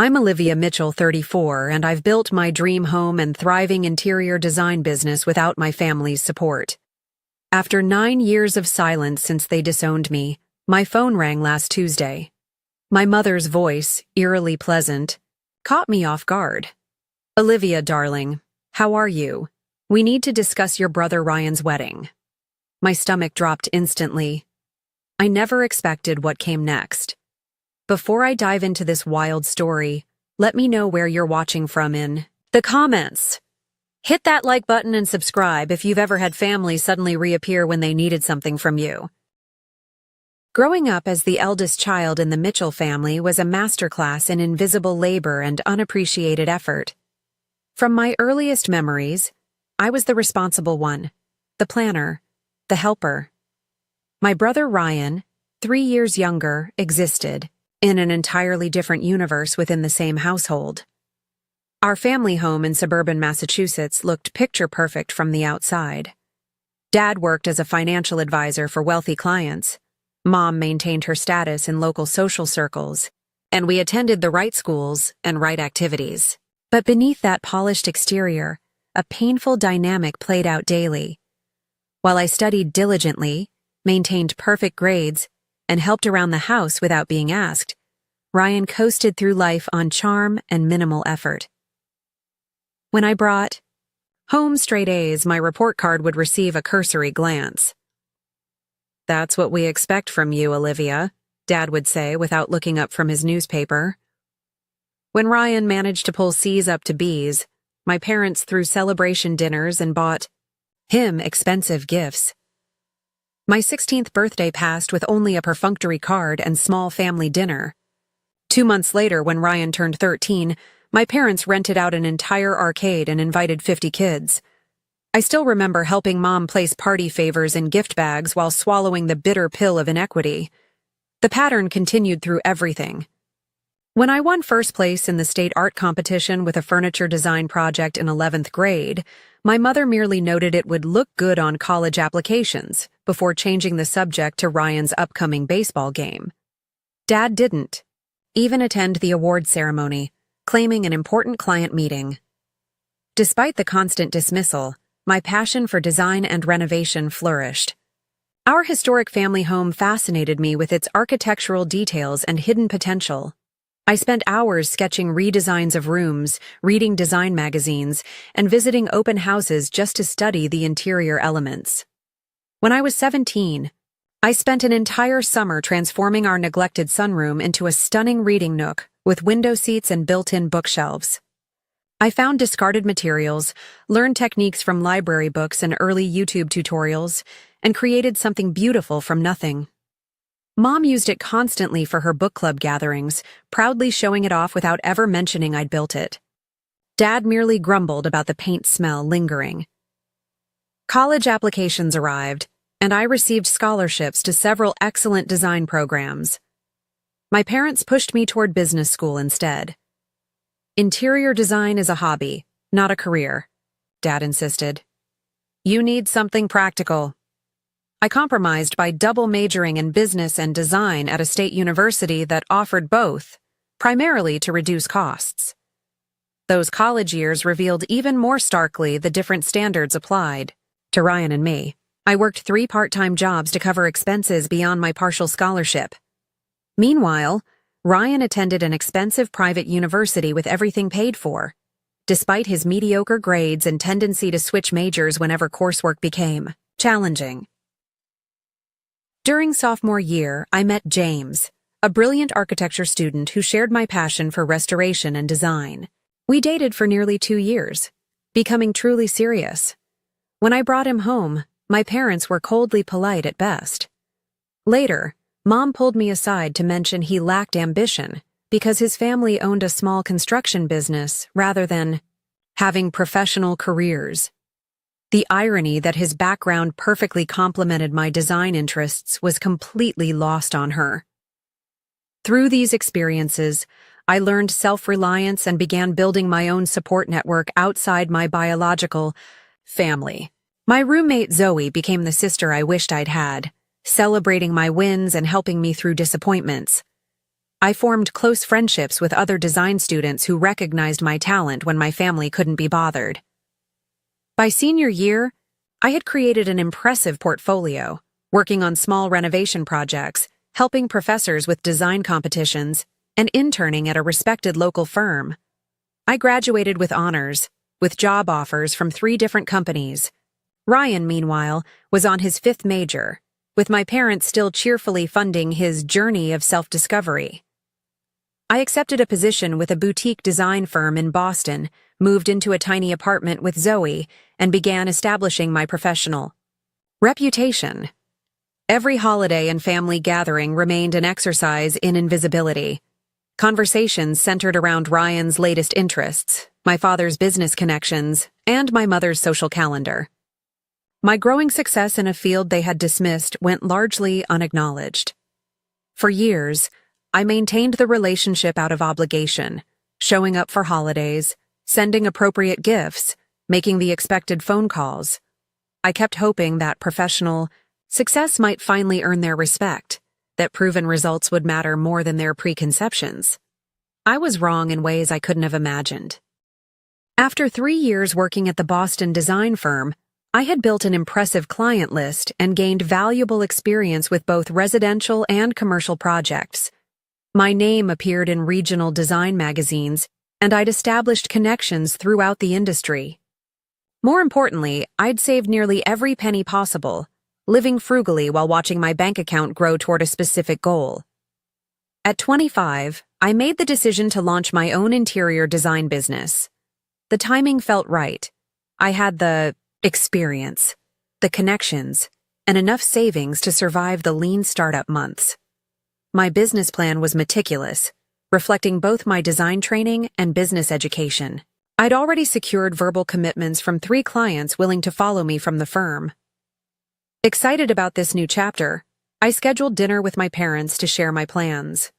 I'm Olivia Mitchell, 34, and I've built my dream home and thriving interior design business without my family's support. After 9 years of silence since they disowned me, my phone rang last Tuesday. My mother's voice, eerily pleasant, caught me off guard. "Olivia, darling, how are you? We need to discuss your brother Ryan's wedding." My stomach dropped instantly. I never expected what came next. Before I dive into this wild story, let me know where you're watching from in the comments. Hit that like button and subscribe if you've ever had family suddenly reappear when they needed something from you. Growing up as the eldest child in the Mitchell family was a masterclass in invisible labor and unappreciated effort. From my earliest memories, I was the responsible one, the planner, the helper. My brother Ryan, 3 years younger, existed in an entirely different universe within the same household. Our family home in suburban Massachusetts looked picture-perfect from the outside. Dad worked as a financial advisor for wealthy clients. Mom maintained her status in local social circles, and we attended the right schools and right activities. But beneath that polished exterior, a painful dynamic played out daily. While I studied diligently, maintained perfect grades, and helped around the house without being asked, Ryan coasted through life on charm and minimal effort. When I brought home straight A's, my report card would receive a cursory glance. "That's what we expect from you, Olivia," Dad would say without looking up from his newspaper. When Ryan managed to pull C's up to B's, my parents threw celebration dinners and bought him expensive gifts. My 16th birthday passed with only a perfunctory card and small family dinner. 2 months later, when Ryan turned 13, my parents rented out an entire arcade and invited 50 kids. I still remember helping Mom place party favors in gift bags while swallowing the bitter pill of inequity. The pattern continued through everything. When I won first place in the state art competition with a furniture design project in 11th grade, my mother merely noted it would look good on college applications before changing the subject to Ryan's upcoming baseball game. Dad didn't even attend the award ceremony, claiming an important client meeting. Despite the constant dismissal, my passion for design and renovation flourished. Our historic family home fascinated me with its architectural details and hidden potential. I spent hours sketching redesigns of rooms, reading design magazines, and visiting open houses just to study the interior elements. When I was 17, I spent an entire summer transforming our neglected sunroom into a stunning reading nook with window seats and built-in bookshelves. I found discarded materials, learned techniques from library books and early YouTube tutorials, and created something beautiful from nothing. Mom used it constantly for her book club gatherings, proudly showing it off without ever mentioning I'd built it. Dad merely grumbled about the paint smell lingering. College applications arrived, and I received scholarships to several excellent design programs. My parents pushed me toward business school instead. "Interior design is a hobby, not a career," Dad insisted. "You need something practical." I compromised by double majoring in business and design at a state university that offered both, primarily to reduce costs. Those college years revealed even more starkly the different standards applied to Ryan and me. I worked 3 part-time jobs to cover expenses beyond my partial scholarship. Meanwhile, Ryan attended an expensive private university with everything paid for, despite his mediocre grades and tendency to switch majors whenever coursework became challenging. During sophomore year, I met James, a brilliant architecture student who shared my passion for restoration and design. We dated for nearly 2 years, becoming truly serious. When I brought him home, my parents were coldly polite at best. Later, Mom pulled me aside to mention he lacked ambition because his family owned a small construction business rather than having professional careers. The irony that his background perfectly complemented my design interests was completely lost on her. Through these experiences, I learned self-reliance and began building my own support network outside my biological family. My roommate Zoe became the sister I wished I'd had, celebrating my wins and helping me through disappointments. I formed close friendships with other design students who recognized my talent when my family couldn't be bothered. By senior year, I had created an impressive portfolio, working on small renovation projects, helping professors with design competitions, and interning at a respected local firm. I graduated with honors, with job offers from 3 different companies. Ryan, meanwhile, was on his 5th major, with my parents still cheerfully funding his journey of self-discovery. I accepted a position with a boutique design firm in Boston, moved into a tiny apartment with Zoe, and began establishing my professional reputation. Every holiday and family gathering remained an exercise in invisibility. Conversations centered around Ryan's latest interests, my father's business connections, and my mother's social calendar. My growing success in a field they had dismissed went largely unacknowledged. For years, I maintained the relationship out of obligation, showing up for holidays, sending appropriate gifts, making the expected phone calls. I kept hoping that professional success might finally earn their respect, that proven results would matter more than their preconceptions. I was wrong in ways I couldn't have imagined. After 3 years working at the Boston design firm, I had built an impressive client list and gained valuable experience with both residential and commercial projects. My name appeared in regional design magazines, and I'd established connections throughout the industry. More importantly, I'd saved nearly every penny possible, living frugally while watching my bank account grow toward a specific goal. At 25, I made the decision to launch my own interior design business. The timing felt right. I had the experience, the connections, and enough savings to survive the lean startup months. My business plan was meticulous, reflecting both my design training and business education. I'd already secured verbal commitments from 3 clients willing to follow me from the firm. Excited about this new chapter, I scheduled dinner with my parents to share my plans.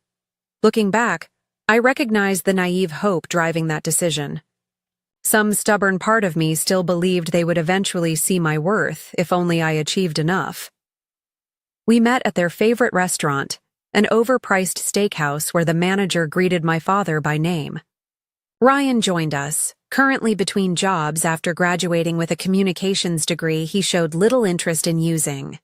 Looking back, I recognized the naive hope driving that decision. Some stubborn part of me still believed they would eventually see my worth if only I achieved enough. We met at their favorite restaurant, an overpriced steakhouse where the manager greeted my father by name. Ryan joined us, currently between jobs after graduating with a communications degree he showed little interest in using.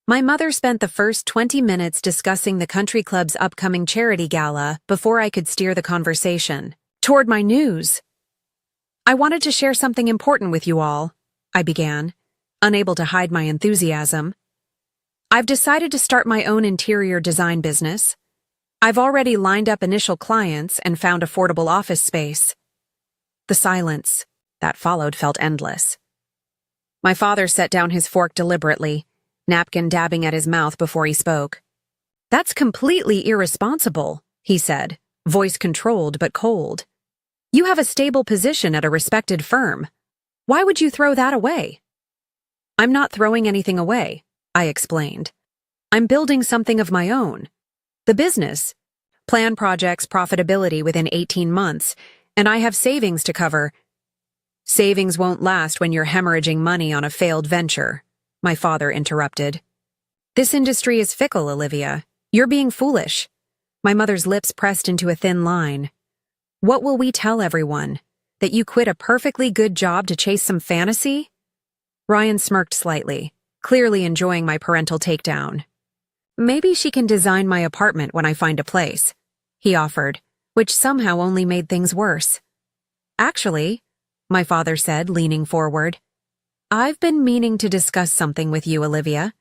My mother spent the first 20 minutes discussing the country club's upcoming charity gala before I could steer the conversation toward my news. I wanted to share something important with you all, I began, unable to hide my enthusiasm. I've decided to start my own interior design business. I've already lined up initial clients and found affordable office space. The silence that followed felt endless. My father set down his fork deliberately, napkin dabbing at his mouth before he spoke. "That's completely irresponsible," he said, voice controlled but cold. "You have a stable position at a respected firm. Why would you throw that away?" "I'm not throwing anything away," I explained. "I'm building something of my own. The business. Plan projects profitability within 18 months, and I have savings to cover." "Savings won't last when you're hemorrhaging money on a failed venture," my father interrupted. "This industry is fickle, Olivia. You're being foolish." My mother's lips pressed into a thin line. "What will we tell everyone? That you quit a perfectly good job to chase some fantasy?" Ryan smirked slightly, clearly enjoying my parental takedown. "Maybe she can design my apartment when I find a place," he offered, which somehow only made things worse. "Actually," my father said, leaning forward, "I've been meaning to discuss something with you, Olivia.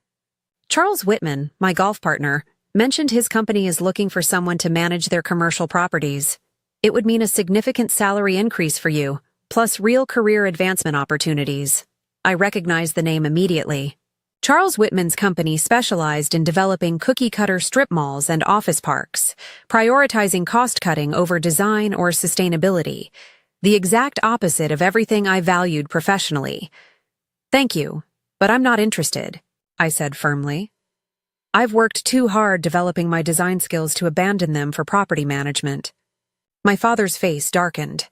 Charles Whitman, my golf partner, mentioned his company is looking for someone to manage their commercial properties. It would mean a significant salary increase for you, plus real career advancement opportunities." I recognized the name immediately. Charles Whitman's company specialized in developing cookie-cutter strip malls and office parks, prioritizing cost-cutting over design or sustainability, the exact opposite of everything I valued professionally. "Thank you, but I'm not interested," I said firmly. "I've worked too hard developing my design skills to abandon them for property management." My father's face darkened.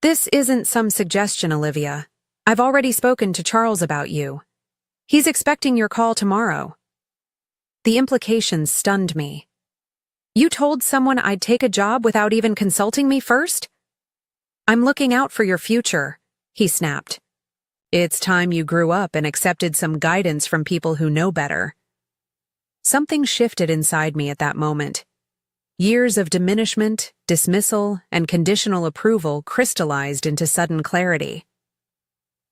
"This isn't some suggestion, Olivia. I've already spoken to Charles about you. He's expecting your call tomorrow." The implications stunned me. You told someone I'd take a job without even consulting me first? I'm looking out for your future, he snapped. It's time you grew up and accepted some guidance from people who know better. Something shifted inside me at that moment. Years of diminishment, dismissal, and conditional approval crystallized into sudden clarity.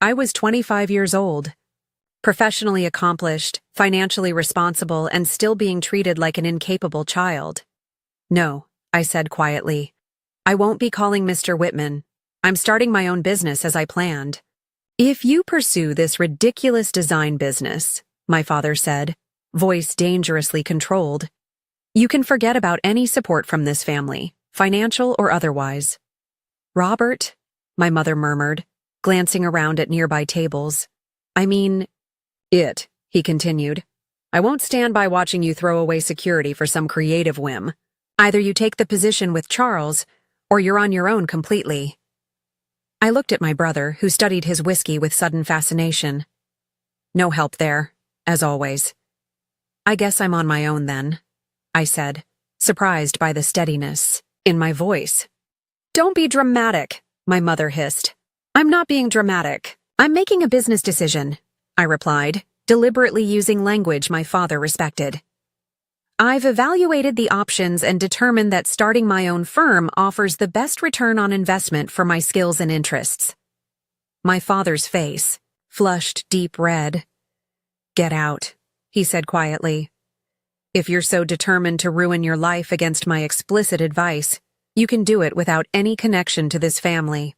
I was 25 years old, professionally accomplished, financially responsible, and still being treated like an incapable child. No, I said quietly. I won't be calling Mr. Whitman. I'm starting my own business as I planned. If you pursue this ridiculous design business, my father said, voice dangerously controlled, you can forget about any support from this family, financial or otherwise. Robert, my mother murmured, glancing around at nearby tables. I mean, he continued. I won't stand by watching you throw away security for some creative whim. Either you take the position with Charles, or you're on your own completely. I looked at my brother, who studied his whiskey with sudden fascination. No help there, as always. I guess I'm on my own then, I said, surprised by the steadiness in my voice. Don't be dramatic, my mother hissed. I'm not being dramatic. I'm making a business decision, I replied, deliberately using language my father respected. I've evaluated the options and determined that starting my own firm offers the best return on investment for my skills and interests. My father's face flushed deep red. Get out, he said quietly. If you're so determined to ruin your life against my explicit advice, you can do it without any connection to this family.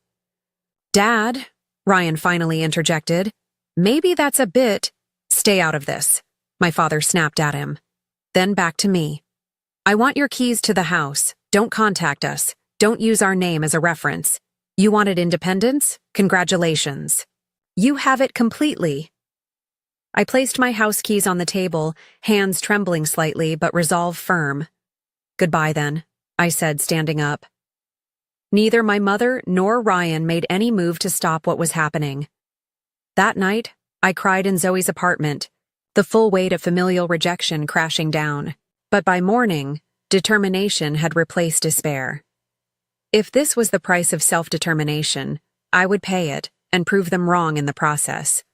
Dad, Ryan finally interjected, maybe that's a bit. Stay out of this, my father snapped at him. Then back to me. I want your keys to the house. Don't contact us. Don't use our name as a reference. You wanted independence? Congratulations. You have it completely. I placed my house keys on the table, hands trembling slightly but resolve firm. Goodbye then, I said, standing up. Neither my mother nor Ryan made any move to stop what was happening. That night, I cried in Zoe's apartment, the full weight of familial rejection crashing down. But by morning, determination had replaced despair. If this was the price of self-determination, I would pay it and prove them wrong in the process.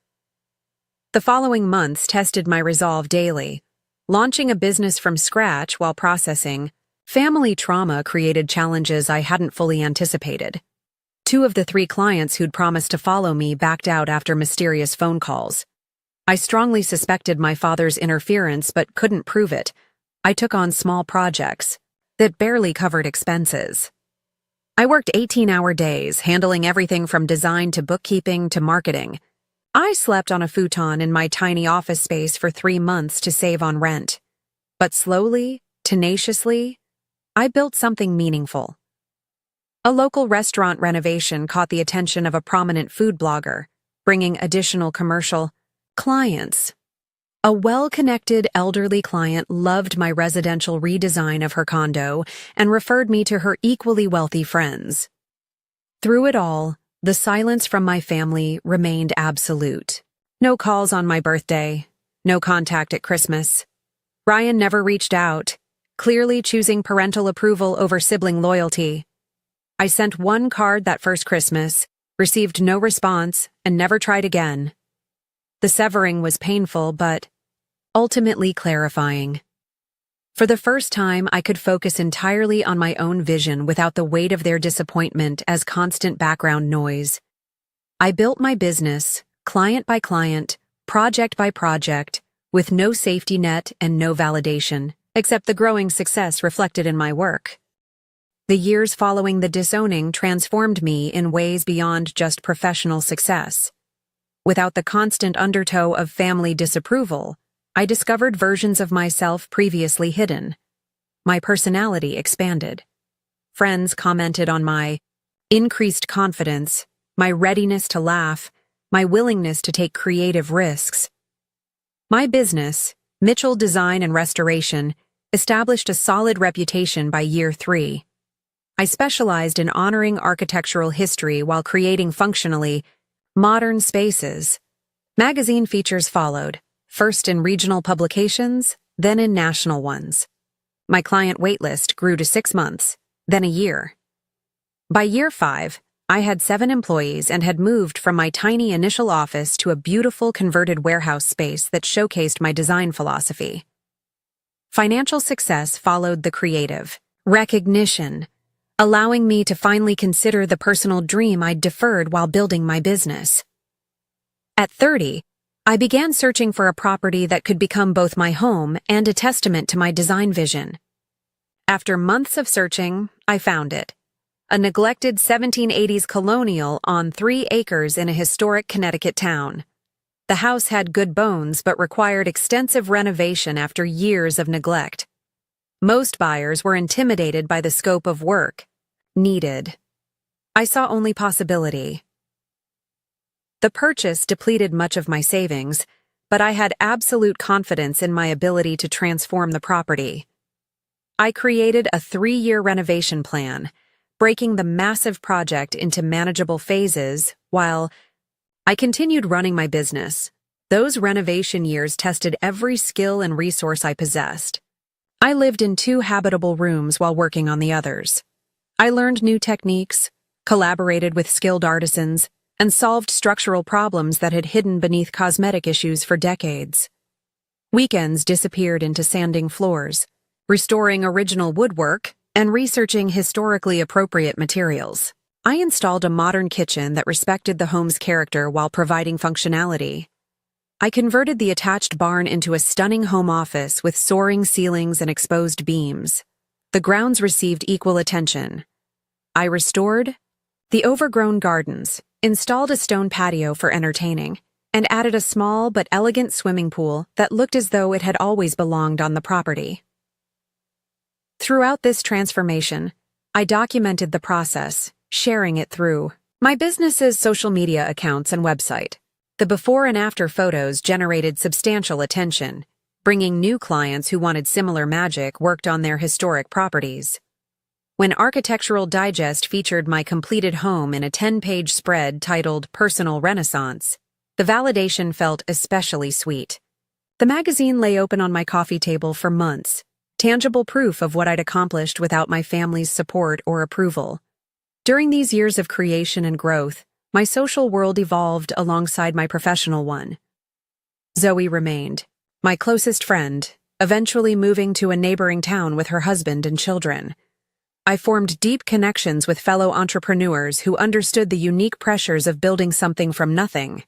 The following months tested my resolve daily. Launching a business from scratch while processing, family trauma created challenges I hadn't fully anticipated. 2 of the 3 clients who'd promised to follow me backed out after mysterious phone calls. I strongly suspected my father's interference but couldn't prove it. I took on small projects that barely covered expenses. I worked 18-hour days, handling everything from design to bookkeeping to marketing. I slept on a futon in my tiny office space for 3 months to save on rent. But slowly, tenaciously, I built something meaningful. A local restaurant renovation caught the attention of a prominent food blogger, bringing additional commercial clients. A well-connected elderly client loved my residential redesign of her condo and referred me to her equally wealthy friends. Through it all, the silence from my family remained absolute. No calls on my birthday, no contact at Christmas. Ryan never reached out, clearly choosing parental approval over sibling loyalty. I sent 1 card that first Christmas, received no response, and never tried again. The severing was painful, but ultimately clarifying. For the first time, I could focus entirely on my own vision without the weight of their disappointment as constant background noise. I built my business, client by client, project by project, with no safety net and no validation, except the growing success reflected in my work. The years following the disowning transformed me in ways beyond just professional success. Without the constant undertow of family disapproval, I discovered versions of myself previously hidden. My personality expanded. Friends commented on my increased confidence, my readiness to laugh, my willingness to take creative risks. My business, Mitchell Design and Restoration, established a solid reputation by year 3. I specialized in honoring architectural history while creating functionally modern spaces. Magazine features followed, first in regional publications, then in national ones. My client waitlist grew to 6 months, then a year. By year 5, I had 7 employees and had moved from my tiny initial office to a beautiful converted warehouse space that showcased my design philosophy. Financial success followed the creative recognition, allowing me to finally consider the personal dream I'd deferred while building my business. At 30, I began searching for a property that could become both my home and a testament to my design vision. After months of searching, I found it. A neglected 1780s colonial on 3 acres in a historic Connecticut town. The house had good bones but required extensive renovation after years of neglect. Most buyers were intimidated by the scope of work needed. I saw only possibility. The purchase depleted much of my savings, but I had absolute confidence in my ability to transform the property. I created a 3-year renovation plan, breaking the massive project into manageable phases while I continued running my business. Those renovation years tested every skill and resource I possessed. I lived in 2 habitable rooms while working on the others. I learned new techniques, collaborated with skilled artisans, and solved structural problems that had hidden beneath cosmetic issues for decades. Weekends disappeared into sanding floors, restoring original woodwork, and researching historically appropriate materials. I installed a modern kitchen that respected the home's character while providing functionality. I converted the attached barn into a stunning home office with soaring ceilings and exposed beams. The grounds received equal attention. I restored the overgrown gardens, installed a stone patio for entertaining, and added a small but elegant swimming pool that looked as though it had always belonged on the property. Throughout this transformation, I documented the process, sharing it through my business's social media accounts and website. The before and after photos generated substantial attention, bringing new clients who wanted similar magic worked on their historic properties. When Architectural Digest featured my completed home in a 10-page spread titled Personal Renaissance, the validation felt especially sweet. The magazine lay open on my coffee table for months, tangible proof of what I'd accomplished without my family's support or approval. During these years of creation and growth, my social world evolved alongside my professional one. Zoe remained, my closest friend, eventually moving to a neighboring town with her husband and children. I formed deep connections with fellow entrepreneurs who understood the unique pressures of building something from nothing.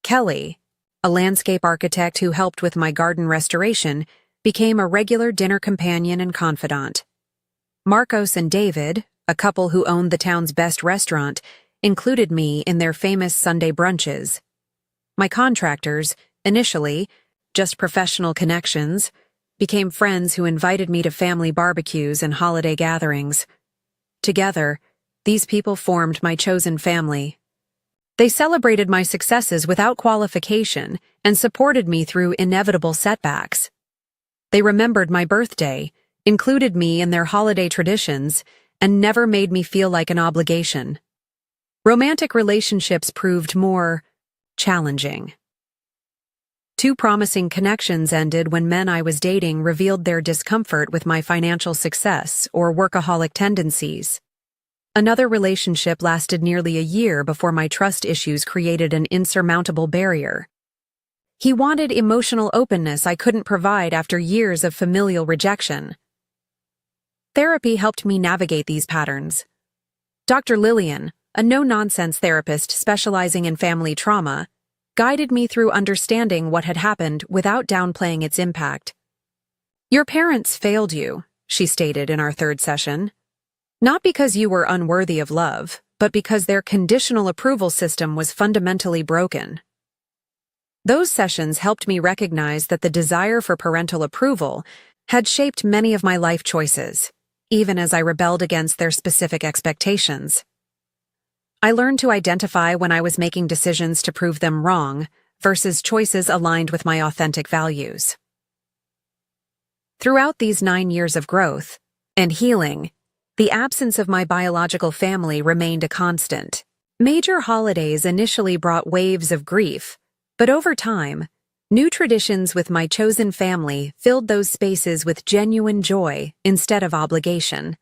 Kelly, a landscape architect who helped with my garden restoration, became a regular dinner companion and confidant. Marcos and David, a couple who owned the town's best restaurant, included me in their famous Sunday brunches. My contractors, initially just professional connections, became friends who invited me to family barbecues and holiday gatherings. Together, these people formed my chosen family. They celebrated my successes without qualification and supported me through inevitable setbacks. They remembered my birthday, included me in their holiday traditions, and never made me feel like an obligation. Romantic relationships proved more challenging. 2 promising connections ended when men I was dating revealed their discomfort with my financial success or workaholic tendencies. Another relationship lasted nearly a year before my trust issues created an insurmountable barrier. He wanted emotional openness I couldn't provide after years of familial rejection. Therapy helped me navigate these patterns. Dr. Lillian, a no-nonsense therapist specializing in family trauma, guided me through understanding what had happened without downplaying its impact. "Your parents failed you," she stated in our 3rd session. "Not because you were unworthy of love, but because their conditional approval system was fundamentally broken." Those sessions helped me recognize that the desire for parental approval had shaped many of my life choices, even as I rebelled against their specific expectations. I learned to identify when I was making decisions to prove them wrong versus choices aligned with my authentic values. Throughout these 9 years of growth and healing, the absence of my biological family remained a constant. Major holidays initially brought waves of grief, but over time, New traditions with my chosen family filled those spaces with genuine joy instead of obligation.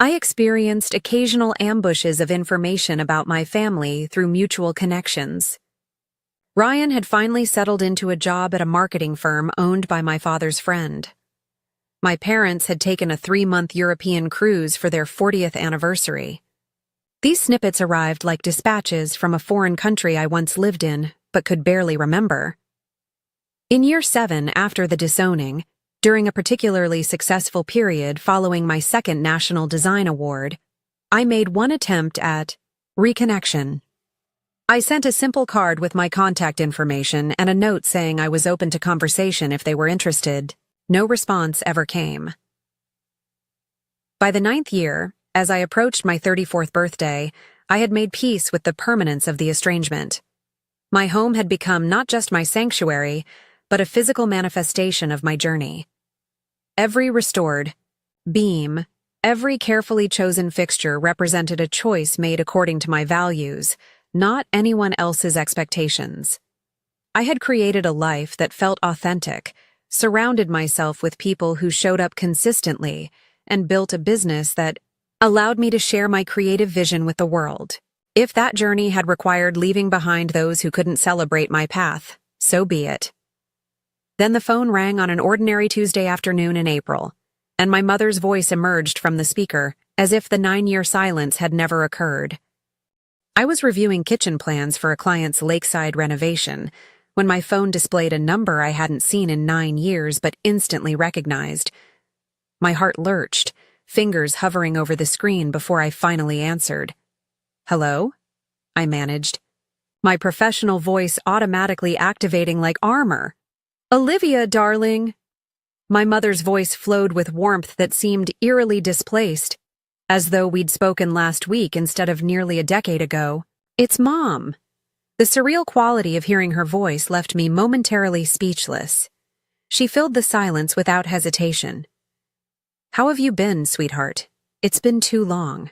I experienced occasional ambushes of information about my family through mutual connections. Ryan had finally settled into a job at a marketing firm owned by my father's friend. My parents had taken a 3-month European cruise for their 40th anniversary. These snippets arrived like dispatches from a foreign country I once lived in, but could barely remember. In year 7 after the disowning, during a particularly successful period following my second National Design Award, I made one attempt at reconnection. I sent a simple card with my contact information and a note saying I was open to conversation if they were interested. No response ever came. By the 9th year, as I approached my 34th birthday, I had made peace with the permanence of the estrangement. My home had become not just my sanctuary, but a physical manifestation of my journey. Every restored beam, every carefully chosen fixture represented a choice made according to my values, not anyone else's expectations. I had created a life that felt authentic, surrounded myself with people who showed up consistently, and built a business that allowed me to share my creative vision with the world. If that journey had required leaving behind those who couldn't celebrate my path, so be it. Then the phone rang on an ordinary Tuesday afternoon in April, and my mother's voice emerged from the speaker, as if the 9-year silence had never occurred. I was reviewing kitchen plans for a client's lakeside renovation when my phone displayed a number I hadn't seen in 9 years but instantly recognized. My heart lurched, fingers hovering over the screen before I finally answered. "Hello?" I managed, my professional voice automatically activating like armor. "Olivia, darling." My mother's voice flowed with warmth that seemed eerily displaced, as though we'd spoken last week instead of nearly a decade ago. "It's Mom." The surreal quality of hearing her voice left me momentarily speechless. She filled the silence without hesitation. "How have you been, sweetheart? It's been too long."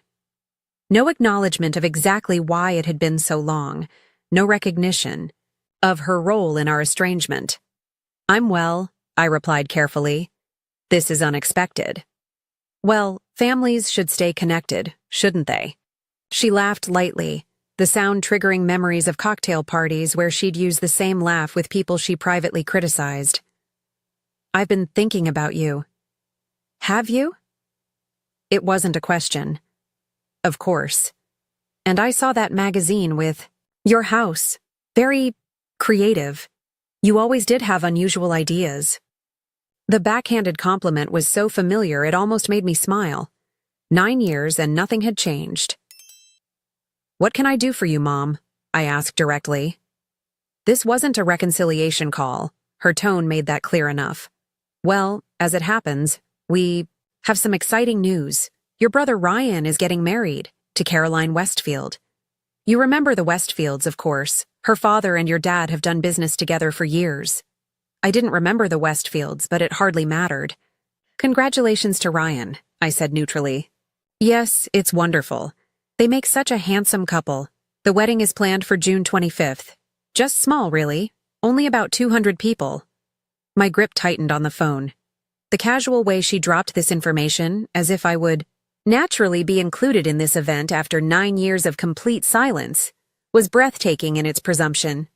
No acknowledgement of exactly why it had been so long, no recognition of her role in our estrangement. "I'm well," I replied carefully. "This is unexpected." "Well, families should stay connected, shouldn't they?" She laughed lightly, the sound triggering memories of cocktail parties where she'd use the same laugh with people she privately criticized. "I've been thinking about you." "Have you?" It wasn't a question. Of course. "And I saw that magazine with your house. Very creative. You always did have unusual ideas." The backhanded compliment was so familiar it almost made me smile. 9 years and nothing had changed. "What can I do for you, Mom?" I asked directly. This wasn't a reconciliation call. Her tone made that clear enough. "Well, as it happens, we have some exciting news. Your brother Ryan is getting married to Caroline Westfield. You remember the Westfields, of course. Her father and your dad have done business together for years." I didn't remember the Westfields, but it hardly mattered. "Congratulations to Ryan," I said neutrally. "Yes, it's wonderful. They make such a handsome couple. The wedding is planned for June 25th. Just small, really. Only about 200 people." My grip tightened on the phone. The casual way she dropped this information, as if I would naturally be included in this event after 9 years of complete silence, was breathtaking in its presumption.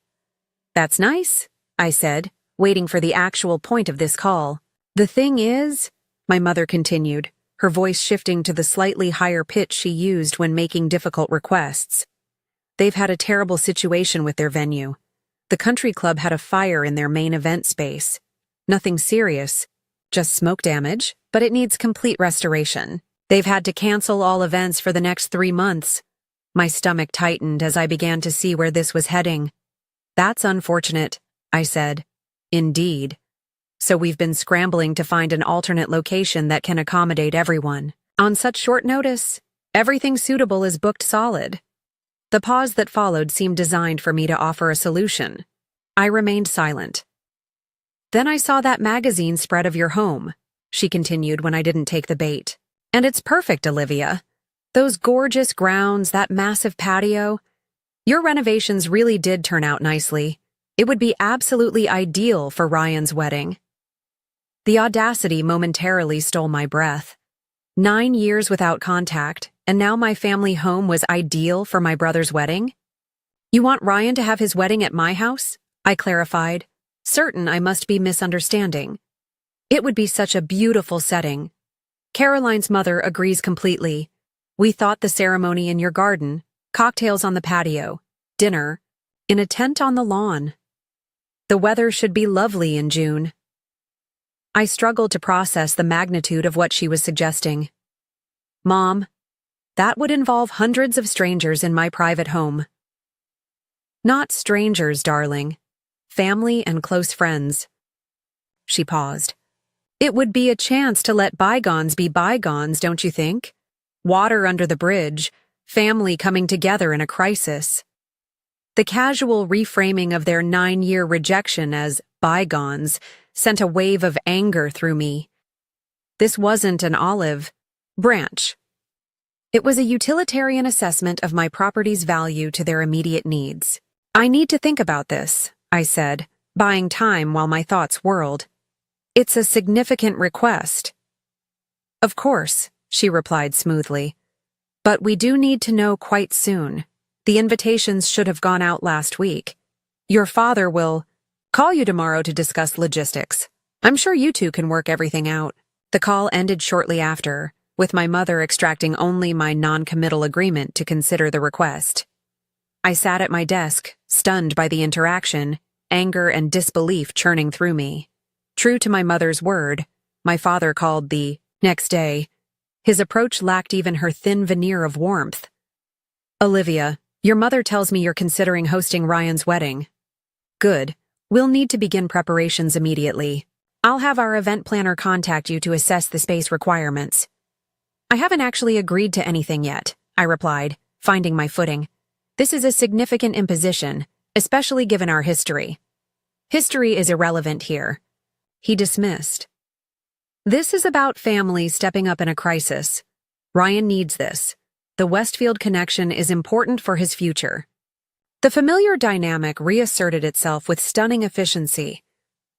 "That's nice," I said, waiting for the actual point of this call. "The thing is," my mother continued, her voice shifting to the slightly higher pitch she used when making difficult requests. "They've had a terrible situation with their venue. The country club had a fire in their main event space. Nothing serious, just smoke damage, but it needs complete restoration. They've had to cancel all events for the next 3 months. My stomach tightened as I began to see where this was heading. "That's unfortunate," I said. "Indeed. So we've been scrambling to find an alternate location that can accommodate everyone. On such short notice, everything suitable is booked solid." The pause that followed seemed designed for me to offer a solution. I remained silent. "Then I saw that magazine spread of your home," she continued when I didn't take the bait. "And it's perfect, Olivia. Those gorgeous grounds, that massive patio. Your renovations really did turn out nicely. It would be absolutely ideal for Ryan's wedding. The audacity momentarily stole my breath. 9 years without contact, and now my family home was ideal for my brother's wedding? You want Ryan to have his wedding at my house? I clarified, certain I must be misunderstanding. It would be such a beautiful setting. Caroline's mother agrees completely. We thought the ceremony in your garden, cocktails on the patio, dinner, in a tent on the lawn. The weather should be lovely in June. I struggled to process the magnitude of what she was suggesting. Mom, that would involve hundreds of strangers in my private home. Not strangers, darling. Family and close friends. She paused. It would be a chance to let bygones be bygones, don't you think? Water under the bridge, family coming together in a crisis. The casual reframing of their 9-year rejection as bygones sent a wave of anger through me. This wasn't an olive branch. It was a utilitarian assessment of my property's value to their immediate needs. I need to think about this, I said, buying time while my thoughts whirled. It's a significant request. Of course, she replied smoothly. But we do need to know quite soon. The invitations should have gone out last week. Your father will call you tomorrow to discuss logistics. I'm sure you two can work everything out. The call ended shortly after, with my mother extracting only my non-committal agreement to consider the request. I sat at my desk, stunned by the interaction, anger and disbelief churning through me. True to my mother's word, my father called the next day. His approach lacked even her thin veneer of warmth. Olivia, your mother tells me you're considering hosting Ryan's wedding. Good. We'll need to begin preparations immediately. I'll have our event planner contact you to assess the space requirements. I haven't actually agreed to anything yet, I replied, finding my footing. This is a significant imposition, especially given our history. History is irrelevant here. He dismissed. This is about family stepping up in a crisis. Ryan needs this. The Westfield connection is important for his future. The familiar dynamic reasserted itself with stunning efficiency.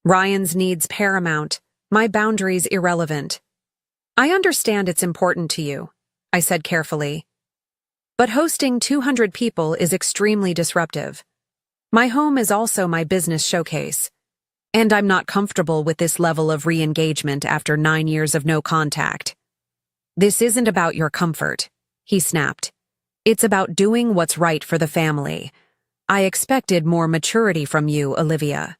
Ryan's needs paramount, my boundaries irrelevant. I understand it's important to you, I said carefully. But hosting 200 people is extremely disruptive. My home is also my business showcase. And I'm not comfortable with this level of re-engagement after 9 years of no contact. This isn't about your comfort, he snapped. It's about doing what's right for the family. I expected more maturity from you, Olivia.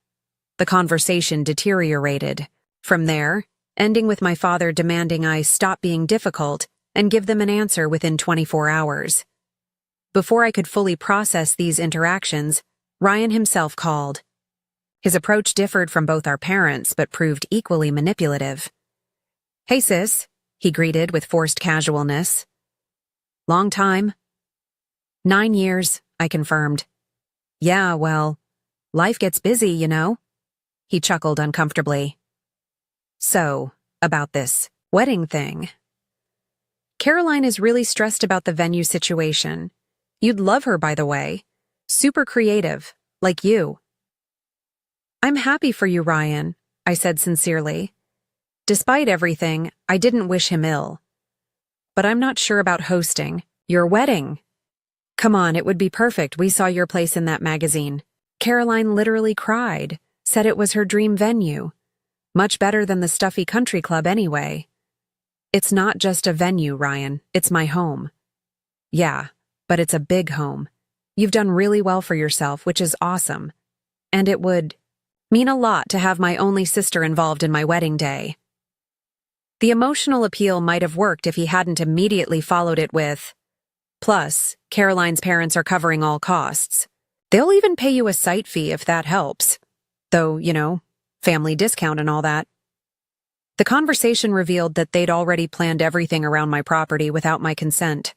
The conversation deteriorated. From there, ending with my father demanding I stop being difficult and give them an answer within 24 hours. Before I could fully process these interactions, Ryan himself called. His approach differed from both our parents, but proved equally manipulative. Hey sis, he greeted with forced casualness. Long time? 9 years, I confirmed. Yeah, well, life gets busy, you know? He chuckled uncomfortably. So, about this wedding thing. Caroline is really stressed about the venue situation. You'd love her, by the way. Super creative, like you. I'm happy for you, Ryan, I said sincerely. Despite everything, I didn't wish him ill. But I'm not sure about hosting your wedding. Come on, it would be perfect. We saw your place in that magazine. Caroline literally cried, said it was her dream venue. Much better than the stuffy country club anyway. It's not just a venue, Ryan. It's my home. Yeah, but it's a big home. You've done really well for yourself, which is awesome. And it would mean a lot to have my only sister involved in my wedding day. The emotional appeal might have worked if he hadn't immediately followed it with, plus, Caroline's parents are covering all costs. They'll even pay you a site fee if that helps. Though, you know, family discount and all that. The conversation revealed that they'd already planned everything around my property without my consent.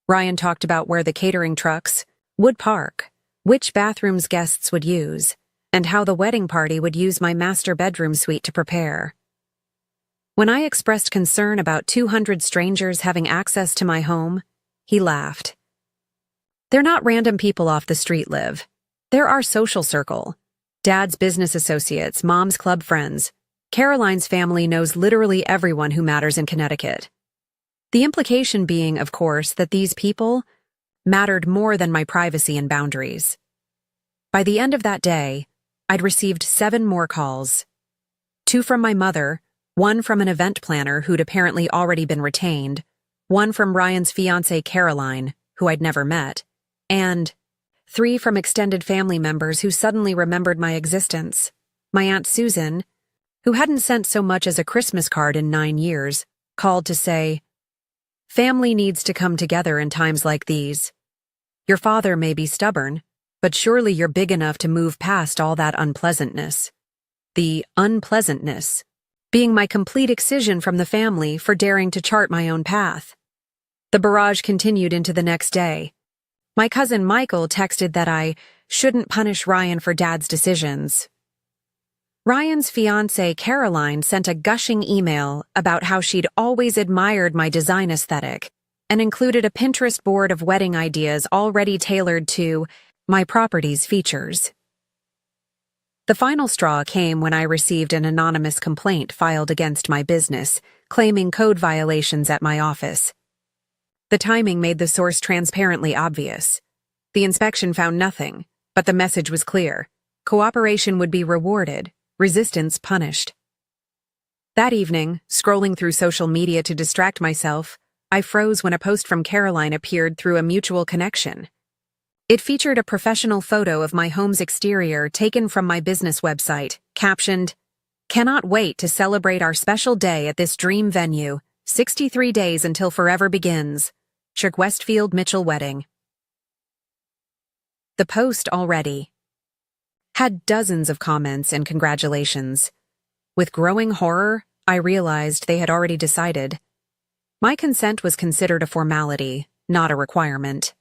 Ryan talked about where the catering trucks would park, which bathrooms guests would use, and how the wedding party would use my master bedroom suite to prepare. When I expressed concern about 200 strangers having access to my home, he laughed. They're not random people off the street, Liv. They're our social circle. Dad's business associates, Mom's club friends. Caroline's family knows literally everyone who matters in Connecticut. The implication being, of course, that these people mattered more than my privacy and boundaries. By the end of that day, I'd received 7 more calls. 2 from my mother, 1 from an event planner who'd apparently already been retained, 1 from Ryan's fiancée Caroline, who I'd never met, and 3 from extended family members who suddenly remembered my existence. My Aunt Susan, who hadn't sent so much as a Christmas card in 9 years, called to say, "Family needs to come together in times like these. Your father may be stubborn, but surely you're big enough to move past all that unpleasantness." The unpleasantness being my complete excision from the family for daring to chart my own path. The barrage continued into the next day. My cousin Michael texted that I shouldn't punish Ryan for Dad's decisions. Ryan's fiancée Caroline sent a gushing email about how she'd always admired my design aesthetic and included a Pinterest board of wedding ideas already tailored to my property's features. The final straw came when I received an anonymous complaint filed against my business, claiming code violations at my office. The timing made the source transparently obvious. The inspection found nothing, but the message was clear. Cooperation would be rewarded, resistance punished. That evening, scrolling through social media to distract myself, I froze when a post from Caroline appeared through a mutual connection. It featured a professional photo of my home's exterior taken from my business website, captioned, "Cannot wait to celebrate our special day at this dream venue, 63 days until forever begins. Shirk Westfield Mitchell Wedding." The post already had dozens of comments and congratulations. With growing horror, I realized they had already decided. My consent was considered a formality, not a requirement.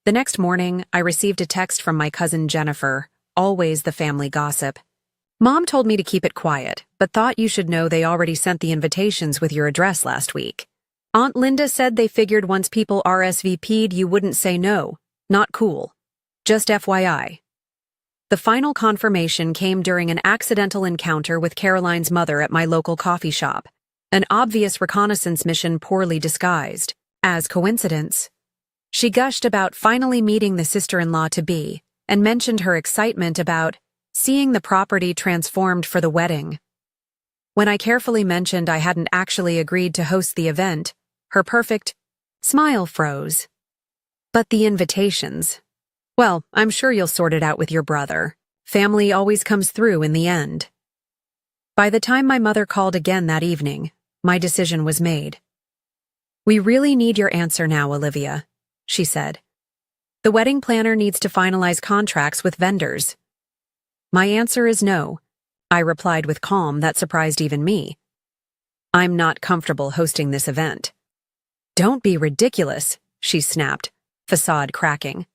The next morning, I received a text from my cousin Jennifer, always the family gossip. "Mom told me to keep it quiet, but thought you should know they already sent the invitations with your address last week. Aunt Linda said they figured once people RSVP'd you wouldn't say no. Not cool. Just FYI." The final confirmation came during an accidental encounter with Caroline's mother at my local coffee shop, an obvious reconnaissance mission poorly disguised as coincidence. She gushed about finally meeting the sister-in-law-to-be and mentioned her excitement about seeing the property transformed for the wedding. When I carefully mentioned I hadn't actually agreed to host the event, her perfect smile froze. "But the invitations. Well, I'm sure you'll sort it out with your brother. Family always comes through in the end." By the time my mother called again that evening, my decision was made. "We really need your answer now, Olivia," she said. "The wedding planner needs to finalize contracts with vendors." "My answer is no," I replied with calm that surprised even me. "I'm not comfortable hosting this event." "Don't be ridiculous," she snapped, facade cracking.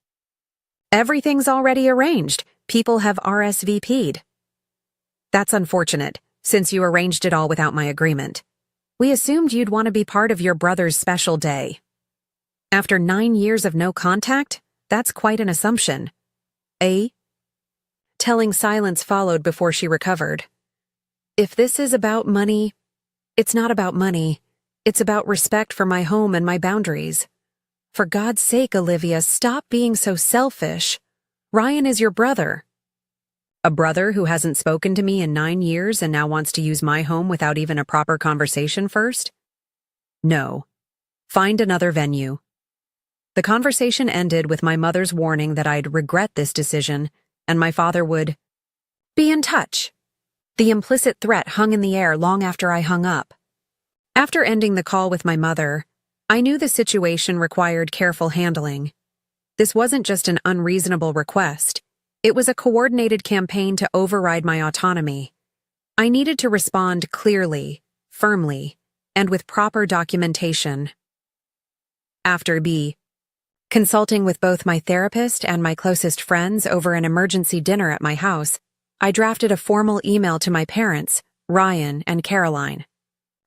"Everything's already arranged. People have RSVP'd." "That's unfortunate, since you arranged it all without my agreement. We assumed you'd want to be part of your brother's special day." "After 9 years of no contact? That's quite an assumption." "Eh?" Telling silence followed before she recovered. "If this is about money, it's not about money. It's about respect for my home and my boundaries. For God's sake, Olivia, stop being so selfish. Ryan is your brother." "A brother who hasn't spoken to me in 9 years and now wants to use my home without even a proper conversation first? No. Find another venue." The conversation ended with my mother's warning that I'd regret this decision and my father would be in touch. The implicit threat hung in the air long after I hung up. After ending the call with my mother, I knew the situation required careful handling. This wasn't just an unreasonable request. It was a coordinated campaign to override my autonomy. I needed to respond clearly, firmly, and with proper documentation. After consulting with both my therapist and my closest friends over an emergency dinner at my house, I drafted a formal email to my parents, Ryan and Caroline.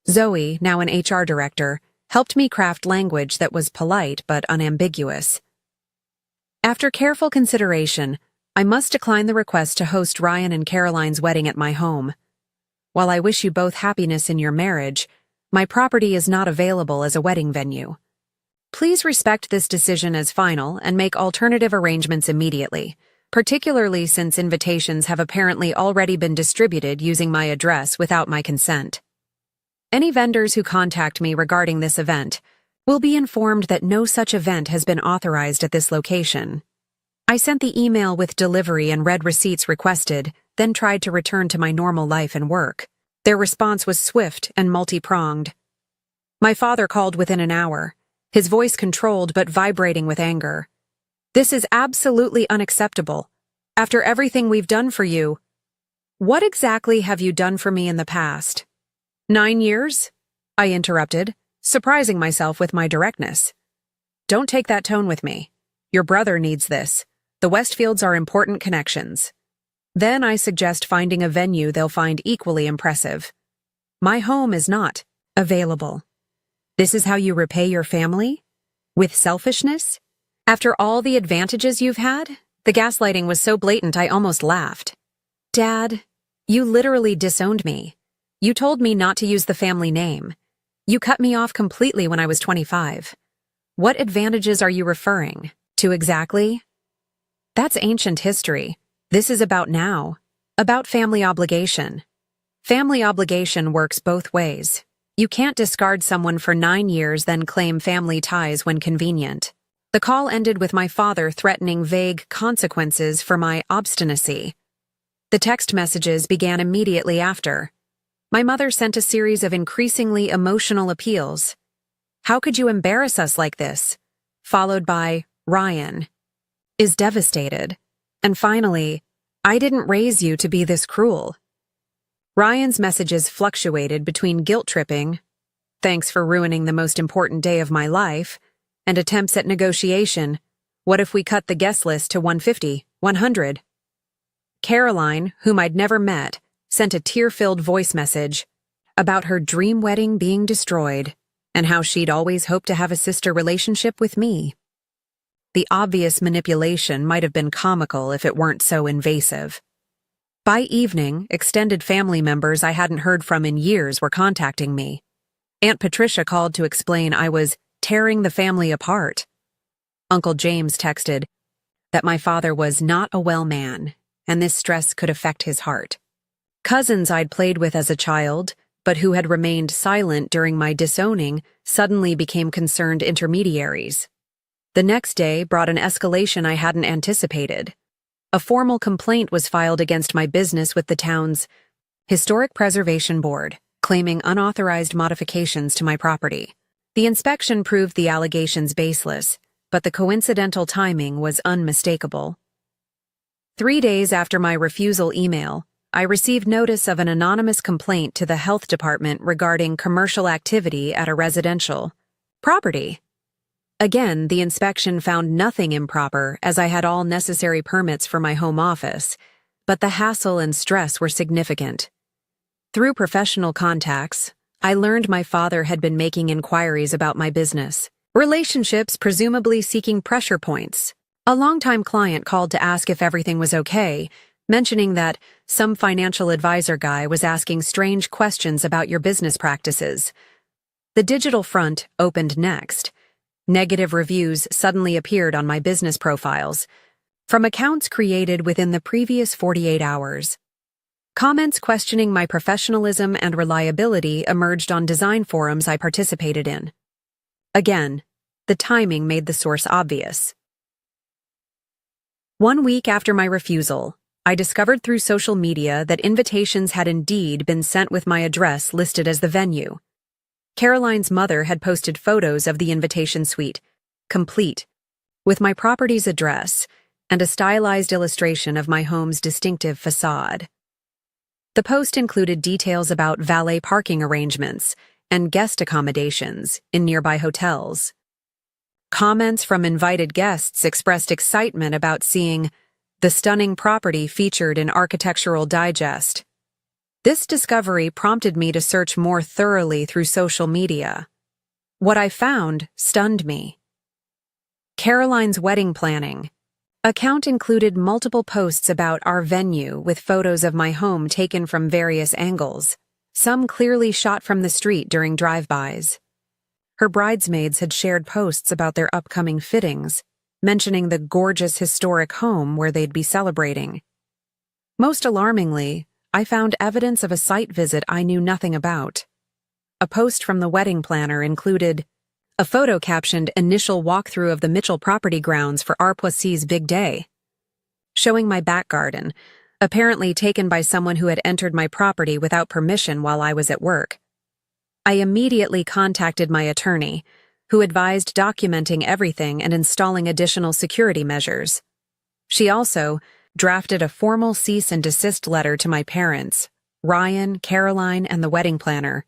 Zoe, now an HR director, helped me craft language that was polite but unambiguous. After careful consideration, I must decline the request to host Ryan and Caroline's wedding at my home. While I wish you both happiness in your marriage, my property is not available as a wedding venue. Please respect this decision as final and make alternative arrangements immediately, particularly since invitations have apparently already been distributed using my address without my consent. Any vendors who contact me regarding this event will be informed that no such event has been authorized at this location. I sent the email with delivery and read receipts requested, then tried to return to my normal life and work. Their response was swift and multi-pronged. My father called within an hour, his voice controlled but vibrating with anger. This is absolutely unacceptable. After everything we've done for you, what exactly have you done for me in the past? 9 years? I interrupted, surprising myself with my directness. Don't take that tone with me. Your brother needs this. The Westfields are important connections. Then I suggest finding a venue they'll find equally impressive. My home is not available. This is how you repay your family? With selfishness? After all the advantages you've had? The gaslighting was so blatant I almost laughed. Dad, you literally disowned me. You told me not to use the family name. You cut me off completely when I was 25. What advantages are you referring to exactly? That's ancient history. This is about now. About family obligation. Family obligation works both ways. You can't discard someone for 9 years then claim family ties when convenient. The call ended with my father threatening vague consequences for my obstinacy. The text messages began immediately after. My mother sent a series of increasingly emotional appeals. How could you embarrass us like this? Followed by, Ryan is devastated. And finally, I didn't raise you to be this cruel. Ryan's messages fluctuated between guilt-tripping, thanks for ruining the most important day of my life, and attempts at negotiation, what if we cut the guest list to 150, 100? Caroline, whom I'd never met, sent a tear-filled voice message about her dream wedding being destroyed and how she'd always hoped to have a sister relationship with me. The obvious manipulation might have been comical if it weren't so invasive. By evening, extended family members I hadn't heard from in years were contacting me. Aunt Patricia called to explain I was tearing the family apart. Uncle James texted that my father was not a well man, and this stress could affect his heart. Cousins I'd played with as a child, but who had remained silent during my disowning, suddenly became concerned intermediaries. The next day brought an escalation I hadn't anticipated. A formal complaint was filed against my business with the town's Historic Preservation Board, claiming unauthorized modifications to my property. The inspection proved the allegations baseless, but the coincidental timing was unmistakable. 3 days after my refusal email, I received notice of an anonymous complaint to the health department regarding commercial activity at a residential property. Again, the inspection found nothing improper as I had all necessary permits for my home office, but the hassle and stress were significant. Through professional contacts, I learned my father had been making inquiries about my business, relationships presumably seeking pressure points. A longtime client called to ask if everything was okay, mentioning that some financial advisor guy was asking strange questions about your business practices. The digital front opened next. Negative reviews suddenly appeared on my business profiles, from accounts created within the previous 48 hours. Comments questioning my professionalism and reliability emerged on design forums I participated in. Again, the timing made the source obvious. 1 week after my refusal, I discovered through social media that invitations had indeed been sent with my address listed as the venue. Caroline's mother had posted photos of the invitation suite, complete, with my property's address and a stylized illustration of my home's distinctive facade. The post included details about valet parking arrangements and guest accommodations in nearby hotels. Comments from invited guests expressed excitement about seeing the stunning property featured in Architectural Digest. This discovery prompted me to search more thoroughly through social media. What I found stunned me. Caroline's wedding planning, Account included multiple posts about our venue with photos of my home taken from various angles, some clearly shot from the street during drive-bys. Her bridesmaids had shared posts about their upcoming fittings, mentioning the gorgeous historic home where they'd be celebrating. Most alarmingly, I found evidence of a site visit I knew nothing about. A post from the wedding planner included a photo captioned "Initial walkthrough of the Mitchell property grounds for Arpoissy's big day," showing my back garden, apparently taken by someone who had entered my property without permission while I was at work. I immediately contacted my attorney, who advised documenting everything and installing additional security measures. She also drafted a formal cease and desist letter to my parents, Ryan, Caroline, and the wedding planner,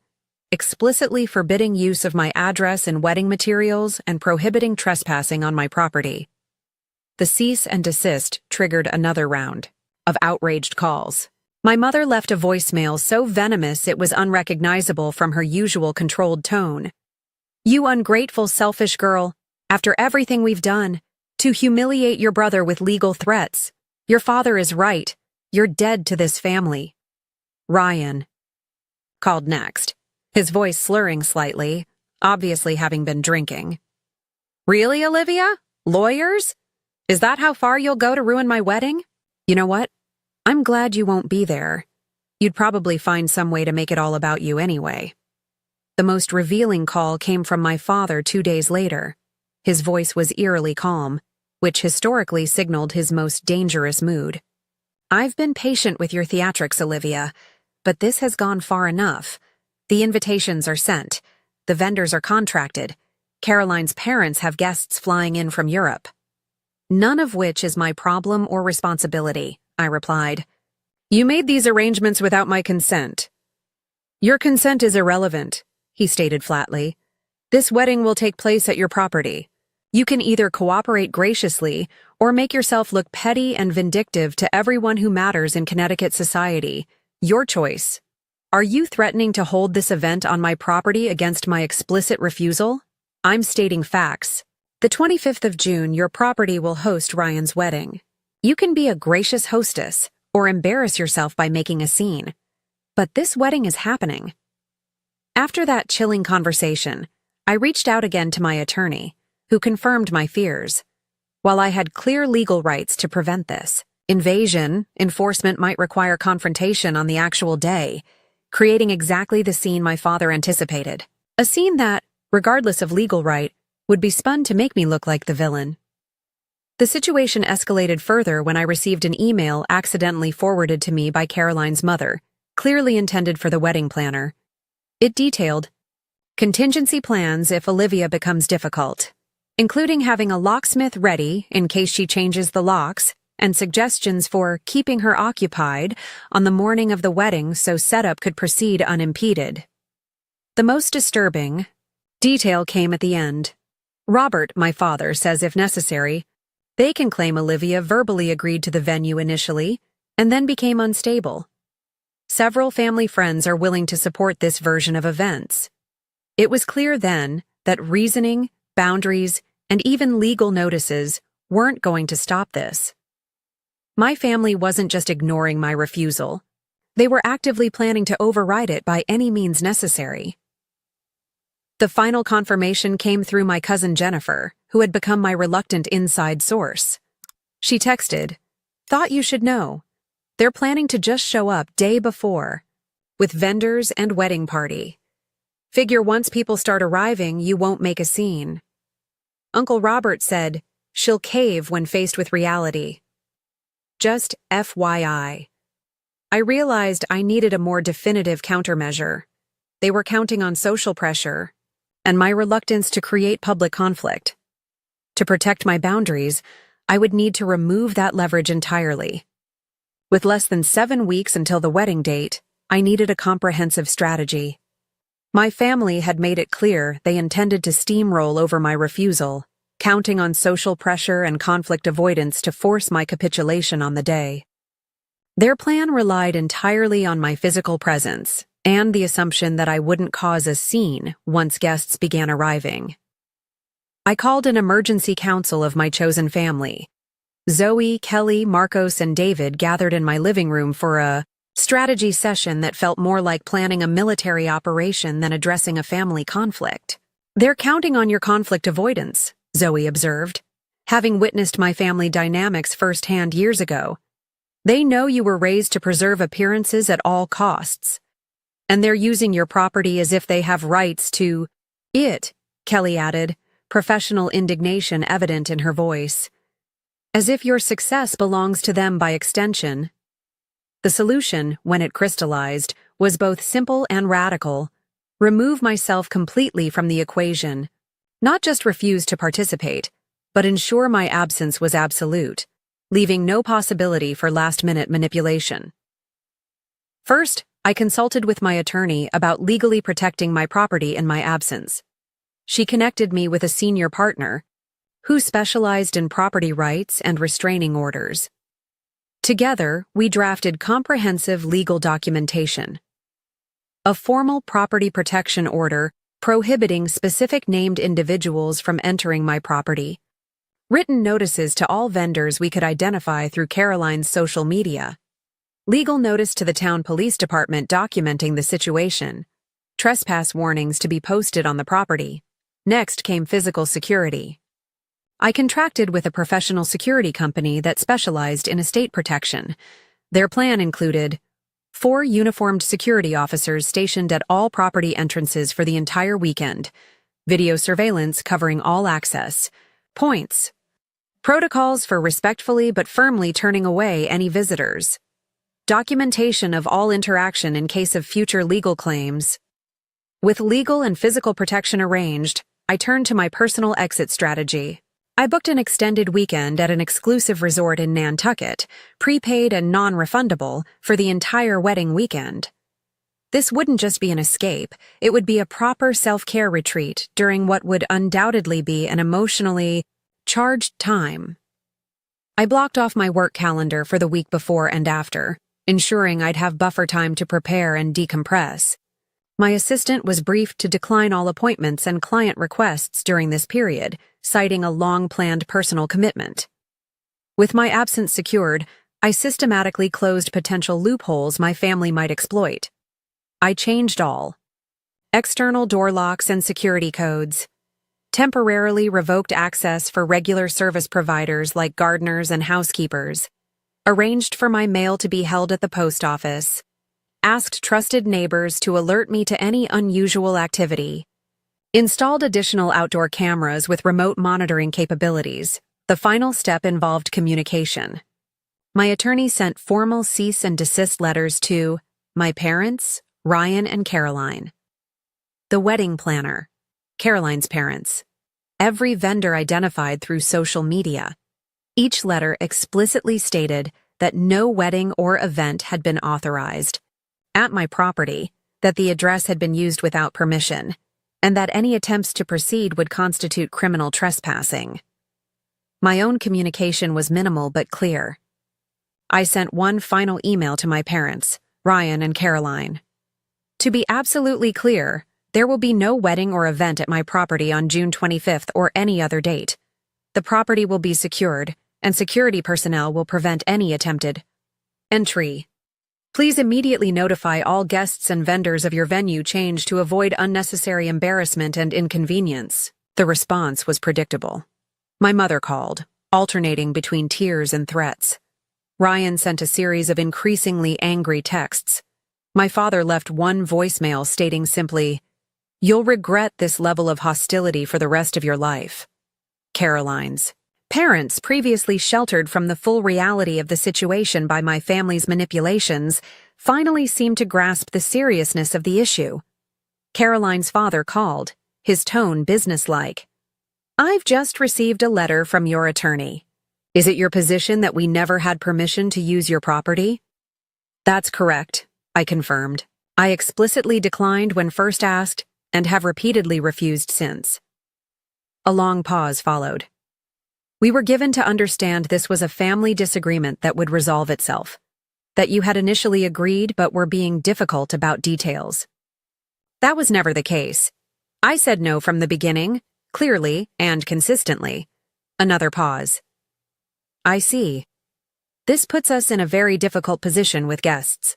explicitly forbidding use of my address and wedding materials and prohibiting trespassing on my property. The cease and desist triggered another round of outraged calls. My mother left a voicemail so venomous it was unrecognizable from her usual controlled tone. "You ungrateful, selfish girl, after everything we've done, to humiliate your brother with legal threats. Your father is right. You're dead to this family." Ryan called next, his voice slurring slightly, obviously having been drinking. "Really, Olivia? Lawyers? Is that how far you'll go to ruin my wedding? You know what? I'm glad you won't be there. You'd probably find some way to make it all about you anyway." The most revealing call came from my father 2 days later. His voice was eerily calm, which historically signaled his most dangerous mood. "I've been patient with your theatrics, Olivia, but this has gone far enough. The invitations are sent. The vendors are contracted. Caroline's parents have guests flying in from Europe." "None of which is my problem or responsibility," I replied. "You made these arrangements without my consent." "Your consent is irrelevant," he stated flatly. "This wedding will take place at your property. You can either cooperate graciously or make yourself look petty and vindictive to everyone who matters in Connecticut society. Your choice. Are you threatening to hold this event on my property against my explicit refusal? I'm stating facts. The 25th of June, your property will host Ryan's wedding. You can be a gracious hostess or embarrass yourself by making a scene. But this wedding is happening." After that chilling conversation, I reached out again to my attorney, who confirmed my fears. While I had clear legal rights to prevent this invasion, enforcement might require confrontation on the actual day, creating exactly the scene my father anticipated. A scene that, regardless of legal right, would be spun to make me look like the villain. The situation escalated further when I received an email accidentally forwarded to me by Caroline's mother, clearly intended for the wedding planner. It detailed contingency plans if Olivia becomes difficult, including having a locksmith ready in case she changes the locks, and suggestions for keeping her occupied on the morning of the wedding so setup could proceed unimpeded. The most disturbing detail came at the end. Robert, my father, says if necessary, they can claim Olivia verbally agreed to the venue initially and then became unstable. Several family friends are willing to support this version of events. It was clear then that reasoning, boundaries, and even legal notices weren't going to stop this. My family wasn't just ignoring my refusal. They were actively planning to override it by any means necessary. The final confirmation came through my cousin Jennifer, who had become my reluctant inside source. She texted, "Thought you should know. They're planning to just show up day before, with vendors and wedding party. Figure once people start arriving, you won't make a scene." Uncle Robert said, "She'll cave when faced with reality. Just FYI. I realized I needed a more definitive countermeasure. They were counting on social pressure, and my reluctance to create public conflict. To protect my boundaries, I would need to remove that leverage entirely. With less than 7 weeks until the wedding date, I needed a comprehensive strategy. My family had made it clear they intended to steamroll over my refusal, counting on social pressure and conflict avoidance to force my capitulation on the day. Their plan relied entirely on my physical presence and the assumption that I wouldn't cause a scene once guests began arriving. I called an emergency council of my chosen family, Zoe, Kelly, Marcos, and David gathered in my living room for a strategy session that felt more like planning a military operation than addressing a family conflict. "They're counting on your conflict avoidance," Zoe observed. "Having witnessed my family dynamics firsthand years ago, they know you were raised to preserve appearances at all costs. And they're using your property as if they have rights to it," Kelly added, professional indignation evident in her voice. "As if your success belongs to them by extension." The solution, when it crystallized, was both simple and radical. Remove myself completely from the equation. Not just refuse to participate, but ensure my absence was absolute, leaving no possibility for last-minute manipulation. First, I consulted with my attorney about legally protecting my property in my absence. She connected me with a senior partner who specialized in property rights and restraining orders. Together, we drafted comprehensive legal documentation. A formal property protection order prohibiting specific named individuals from entering my property. Written notices to all vendors we could identify through Caroline's social media. Legal notice to the town police department documenting the situation. Trespass warnings to be posted on the property. Next came physical security. I contracted with a professional security company that specialized in estate protection. Their plan included 4 uniformed security officers stationed at all property entrances for the entire weekend, video surveillance covering all access points, protocols for respectfully but firmly turning away any visitors, documentation of all interaction in case of future legal claims. With legal and physical protection arranged, I turned to my personal exit strategy. I booked an extended weekend at an exclusive resort in Nantucket, prepaid and non-refundable, for the entire wedding weekend. This wouldn't just be an escape, it would be a proper self-care retreat during what would undoubtedly be an emotionally charged time. I blocked off my work calendar for the week before and after, ensuring I'd have buffer time to prepare and decompress. My assistant was briefed to decline all appointments and client requests during this period, citing a long-planned personal commitment. With my absence secured, I systematically closed potential loopholes my family might exploit. I changed all. External door locks and security codes. Temporarily revoked access for regular service providers like gardeners and housekeepers. Arranged for my mail to be held at the post office. Asked trusted neighbors to alert me to any unusual activity. Installed additional outdoor cameras with remote monitoring capabilities. The final step involved communication. My attorney sent formal cease and desist letters to my parents, Ryan and Caroline. The wedding planner, Caroline's parents. Every vendor identified through social media. Each letter explicitly stated that no wedding or event had been authorized at my property, that the address had been used without permission, and that any attempts to proceed would constitute criminal trespassing. My own communication was minimal but clear. I sent one final email to my parents, Ryan and Caroline. To be absolutely clear, there will be no wedding or event at my property on June 25th or any other date. The property will be secured, and security personnel will prevent any attempted entry. Please immediately notify all guests and vendors of your venue change to avoid unnecessary embarrassment and inconvenience. The response was predictable. My mother called, alternating between tears and threats. Ryan sent a series of increasingly angry texts. My father left one voicemail stating simply, "You'll regret this level of hostility for the rest of your life." Caroline's parents, previously sheltered from the full reality of the situation by my family's manipulations, finally seemed to grasp the seriousness of the issue. Caroline's father called, his tone businesslike. "I've just received a letter from your attorney. Is it your position that we never had permission to use your property?" "That's correct," I confirmed. "I explicitly declined when first asked and have repeatedly refused since." A long pause followed. We were given to understand this was a family disagreement that would resolve itself, that you had initially agreed but were being difficult about details. That was never the case. I said no from the beginning, clearly and consistently. Another pause. I see. This puts us in a very difficult position with guests.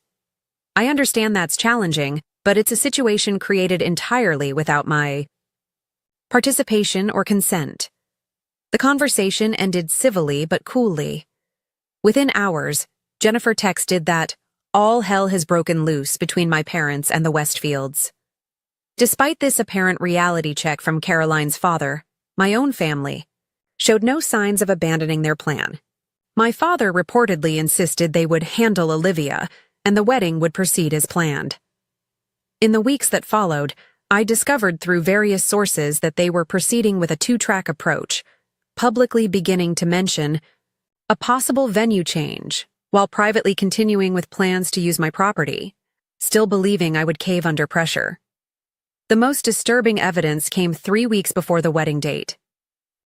I understand that's challenging, but it's a situation created entirely without my participation or consent. The conversation ended civilly but coolly. Within hours, Jennifer texted that all hell has broken loose between my parents and the Westfields. Despite this apparent reality check from Caroline's father, my own family showed no signs of abandoning their plan. My father reportedly insisted they would handle Olivia, and the wedding would proceed as planned. In the weeks that followed, I discovered through various sources that they were proceeding with a two-track approach, publicly beginning to mention a possible venue change, while privately continuing with plans to use my property, still believing I would cave under pressure. The most disturbing evidence came 3 weeks before the wedding date.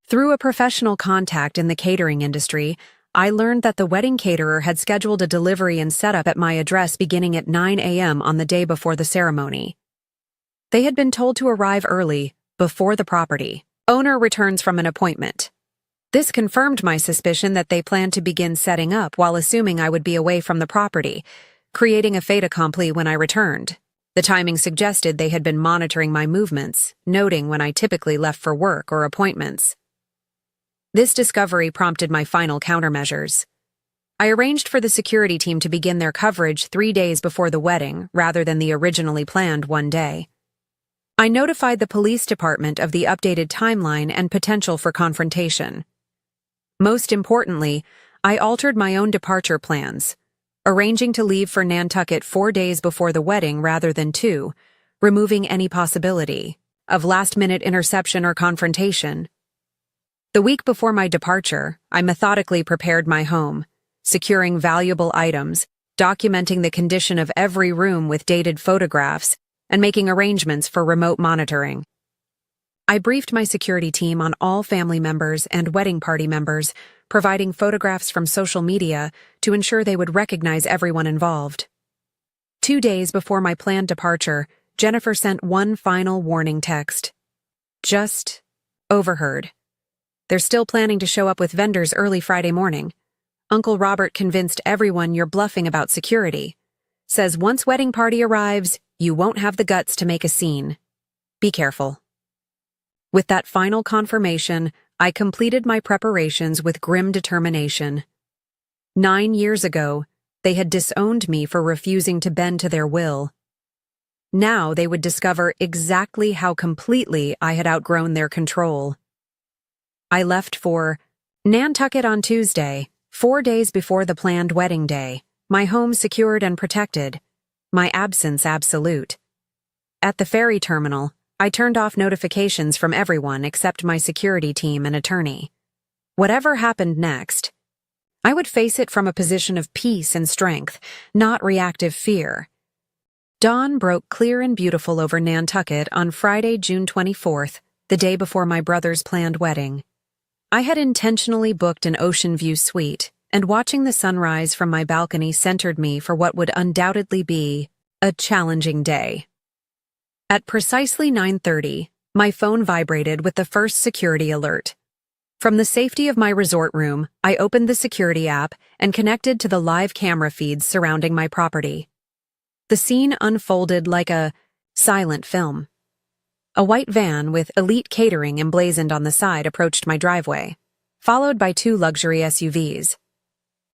Through a professional contact in the catering industry, I learned that the wedding caterer had scheduled a delivery and setup at my address beginning at 9 a.m. on the day before the ceremony. They had been told to arrive early, before the property owner returns from an appointment. This confirmed my suspicion that they planned to begin setting up while assuming I would be away from the property, creating a fait accompli when I returned. The timing suggested they had been monitoring my movements, noting when I typically left for work or appointments. This discovery prompted my final countermeasures. I arranged for the security team to begin their coverage 3 days before the wedding rather than the originally planned one day. I notified the police department of the updated timeline and potential for confrontation. Most importantly, I altered my own departure plans, arranging to leave for Nantucket 4 days before the wedding rather than 2, removing any possibility of last-minute interception or confrontation. The week before my departure, I methodically prepared my home, securing valuable items, documenting the condition of every room with dated photographs, and making arrangements for remote monitoring. I briefed my security team on all family members and wedding party members, providing photographs from social media to ensure they would recognize everyone involved. 2 days before my planned departure, Jennifer sent one final warning text. Just overheard. They're still planning to show up with vendors early Friday morning. Uncle Robert convinced everyone you're bluffing about security. Says once wedding party arrives, you won't have the guts to make a scene. Be careful. With that final confirmation, I completed my preparations with grim determination. 9 years ago, they had disowned me for refusing to bend to their will. Now they would discover exactly how completely I had outgrown their control. I left for Nantucket on Tuesday, 4 days before the planned wedding day, my home secured and protected, my absence absolute. At the ferry terminal, I turned off notifications from everyone except my security team and attorney. Whatever happened next, I would face it from a position of peace and strength, not reactive fear. Dawn broke clear and beautiful over Nantucket on Friday, June 24th, the day before my brother's planned wedding. I had intentionally booked an ocean view suite, and watching the sunrise from my balcony centered me for what would undoubtedly be a challenging day. At precisely 9:30, my phone vibrated with the first security alert. From the safety of my resort room, I opened the security app and connected to the live camera feeds surrounding my property. The scene unfolded like a silent film. A white van with elite catering emblazoned on the side approached my driveway, followed by 2 luxury SUVs.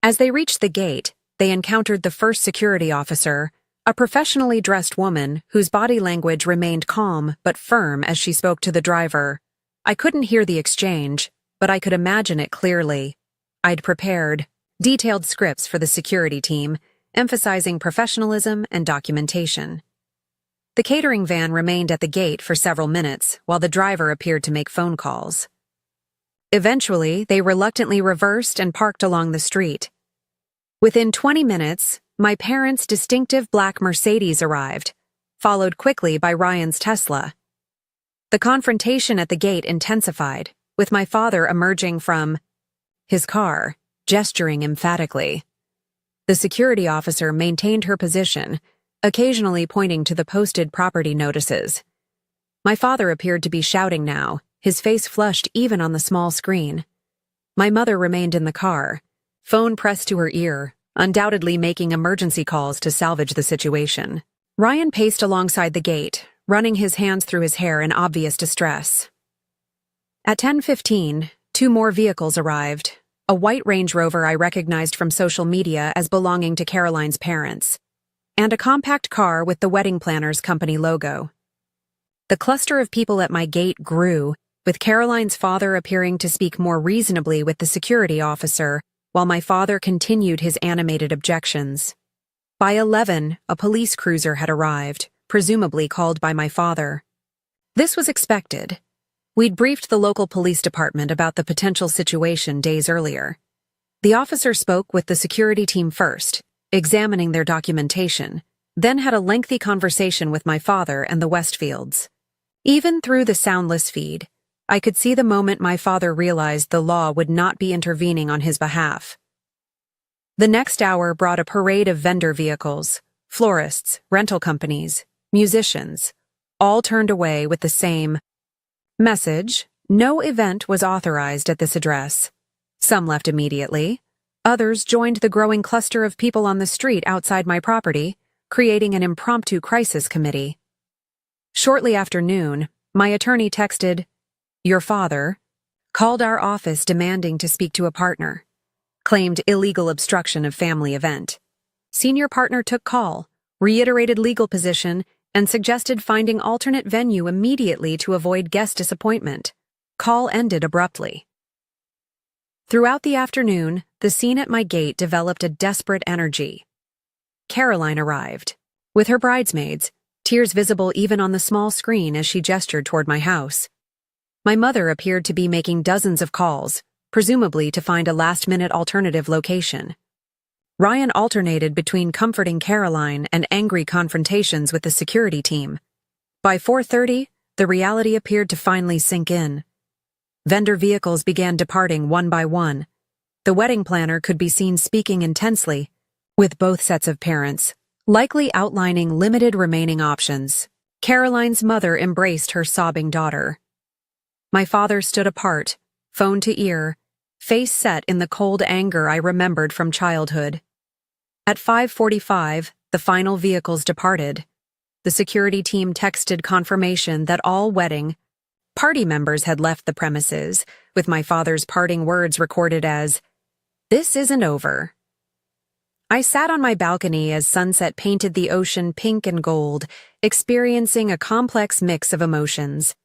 As they reached the gate, they encountered the first security officer, a professionally dressed woman whose body language remained calm but firm as she spoke to the driver. I couldn't hear the exchange, but I could imagine it clearly. I'd prepared detailed scripts for the security team, emphasizing professionalism and documentation. The catering van remained at the gate for several minutes while the driver appeared to make phone calls. Eventually, they reluctantly reversed and parked along the street. Within 20 minutes, my parents' distinctive black Mercedes arrived, followed quickly by Ryan's Tesla. The confrontation at the gate intensified, with my father emerging from his car, gesturing emphatically. The security officer maintained her position, occasionally pointing to the posted property notices. My father appeared to be shouting now, his face flushed even on the small screen. My mother remained in the car, phone pressed to her ear, undoubtedly making emergency calls to salvage the situation. Ryan paced alongside the gate, running his hands through his hair in obvious distress. At 10:15, two more vehicles arrived, a white Range Rover I recognized from social media as belonging to Caroline's parents, and a compact car with the wedding planner's company logo. The cluster of people at my gate grew, with Caroline's father appearing to speak more reasonably with the security officer, while my father continued his animated objections. By 11, a police cruiser had arrived, presumably called by my father. This was expected. We'd briefed the local police department about the potential situation days earlier. The officer spoke with the security team first, examining their documentation, then had a lengthy conversation with my father and the Westfields. Even through the soundless feed, I could see the moment my father realized the law would not be intervening on his behalf. The next hour brought a parade of vendor vehicles, florists, rental companies, musicians, all turned away with the same message: no event was authorized at this address. Some left immediately. Others joined the growing cluster of people on the street outside my property, creating an impromptu crisis committee. Shortly after noon, my attorney texted, "Your father," called our office demanding to speak to a partner, claimed illegal obstruction of family event. Senior partner took call, reiterated legal position, and suggested finding alternate venue immediately to avoid guest disappointment. Call ended abruptly. Throughout the afternoon, the scene at my gate developed a desperate energy. Caroline arrived, with her bridesmaids, tears visible even on the small screen as she gestured toward my house. My mother appeared to be making dozens of calls, presumably to find a last-minute alternative location. Ryan alternated between comforting Caroline and angry confrontations with the security team. By 4:30, the reality appeared to finally sink in. Vendor vehicles began departing one by one. The wedding planner could be seen speaking intensely, with both sets of parents, likely outlining limited remaining options. Caroline's mother embraced her sobbing daughter. My father stood apart, phone to ear, face set in the cold anger I remembered from childhood. At 5:45, the final vehicles departed. The security team texted confirmation that all wedding party members had left the premises, with my father's parting words recorded as, "This isn't over." I sat on my balcony as sunset painted the ocean pink and gold, experiencing a complex mix of emotions.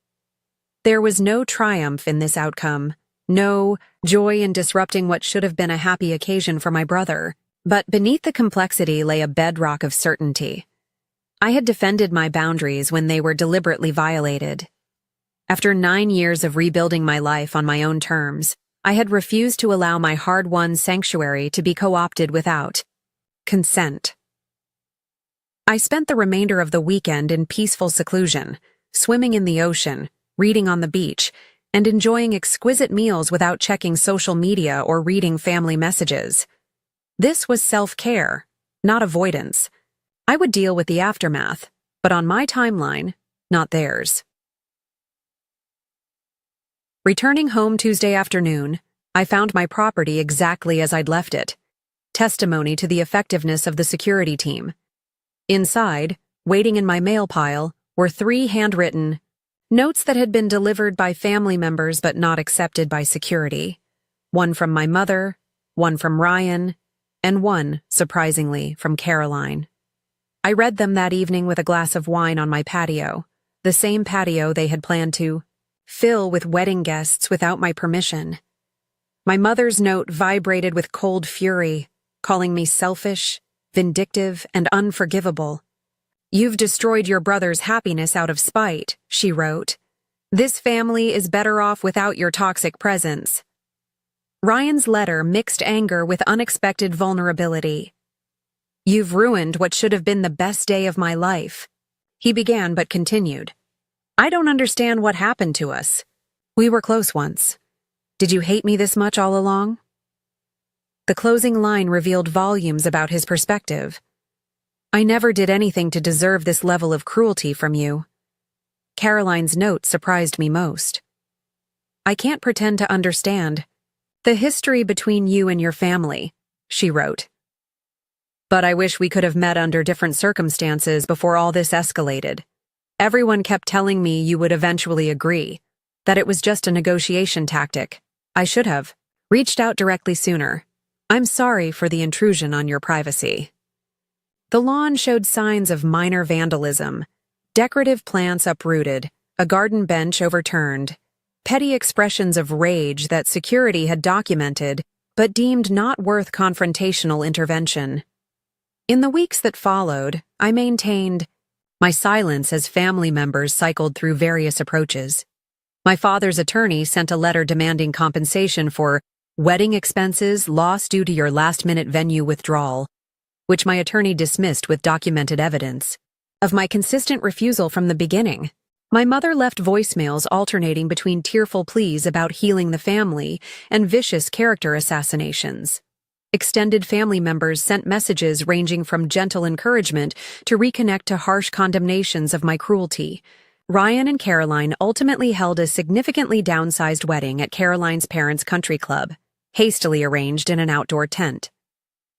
There was no triumph in this outcome, no joy in disrupting what should have been a happy occasion for my brother, but beneath the complexity lay a bedrock of certainty. I had defended my boundaries when they were deliberately violated. After 9 years of rebuilding my life on my own terms, I had refused to allow my hard-won sanctuary to be co-opted without consent. I spent the remainder of the weekend in peaceful seclusion, swimming in the ocean, reading on the beach, and enjoying exquisite meals without checking social media or reading family messages. This was self-care, not avoidance. I would deal with the aftermath, but on my timeline, not theirs. Returning home Tuesday afternoon, I found my property exactly as I'd left it, testimony to the effectiveness of the security team. Inside, waiting in my mail pile, were 3 handwritten notes that had been delivered by family members but not accepted by security. One from my mother, one from Ryan, and one, surprisingly, from Caroline. I read them that evening with a glass of wine on my patio, the same patio they had planned to fill with wedding guests without my permission. My mother's note vibrated with cold fury, calling me selfish, vindictive, and unforgivable. "You've destroyed your brother's happiness out of spite," she wrote. "This family is better off without your toxic presence." Ryan's letter mixed anger with unexpected vulnerability. "You've ruined what should have been the best day of my life." He began but continued. "I don't understand what happened to us. We were close once. Did you hate me this much all along?" The closing line revealed volumes about his perspective. "I never did anything to deserve this level of cruelty from you." Caroline's note surprised me most. "I can't pretend to understand. "The history between you and your family," she wrote. "But I wish we could have met under different circumstances before all this escalated. Everyone kept telling me you would eventually agree, that it was just a negotiation tactic. I should have reached out directly sooner. I'm sorry for the intrusion on your privacy." The lawn showed signs of minor vandalism, decorative plants uprooted, a garden bench overturned, petty expressions of rage that security had documented but deemed not worth confrontational intervention. In the weeks that followed, I maintained my silence as family members cycled through various approaches. My father's attorney sent a letter demanding compensation for wedding expenses lost due to your last-minute venue withdrawal, which my attorney dismissed with documented evidence of my consistent refusal from the beginning. My mother left voicemails alternating between tearful pleas about healing the family and vicious character assassinations. Extended family members sent messages ranging from gentle encouragement to reconnect to harsh condemnations of my cruelty. Ryan and Caroline ultimately held a significantly downsized wedding at Caroline's parents' country club, hastily arranged in an outdoor tent.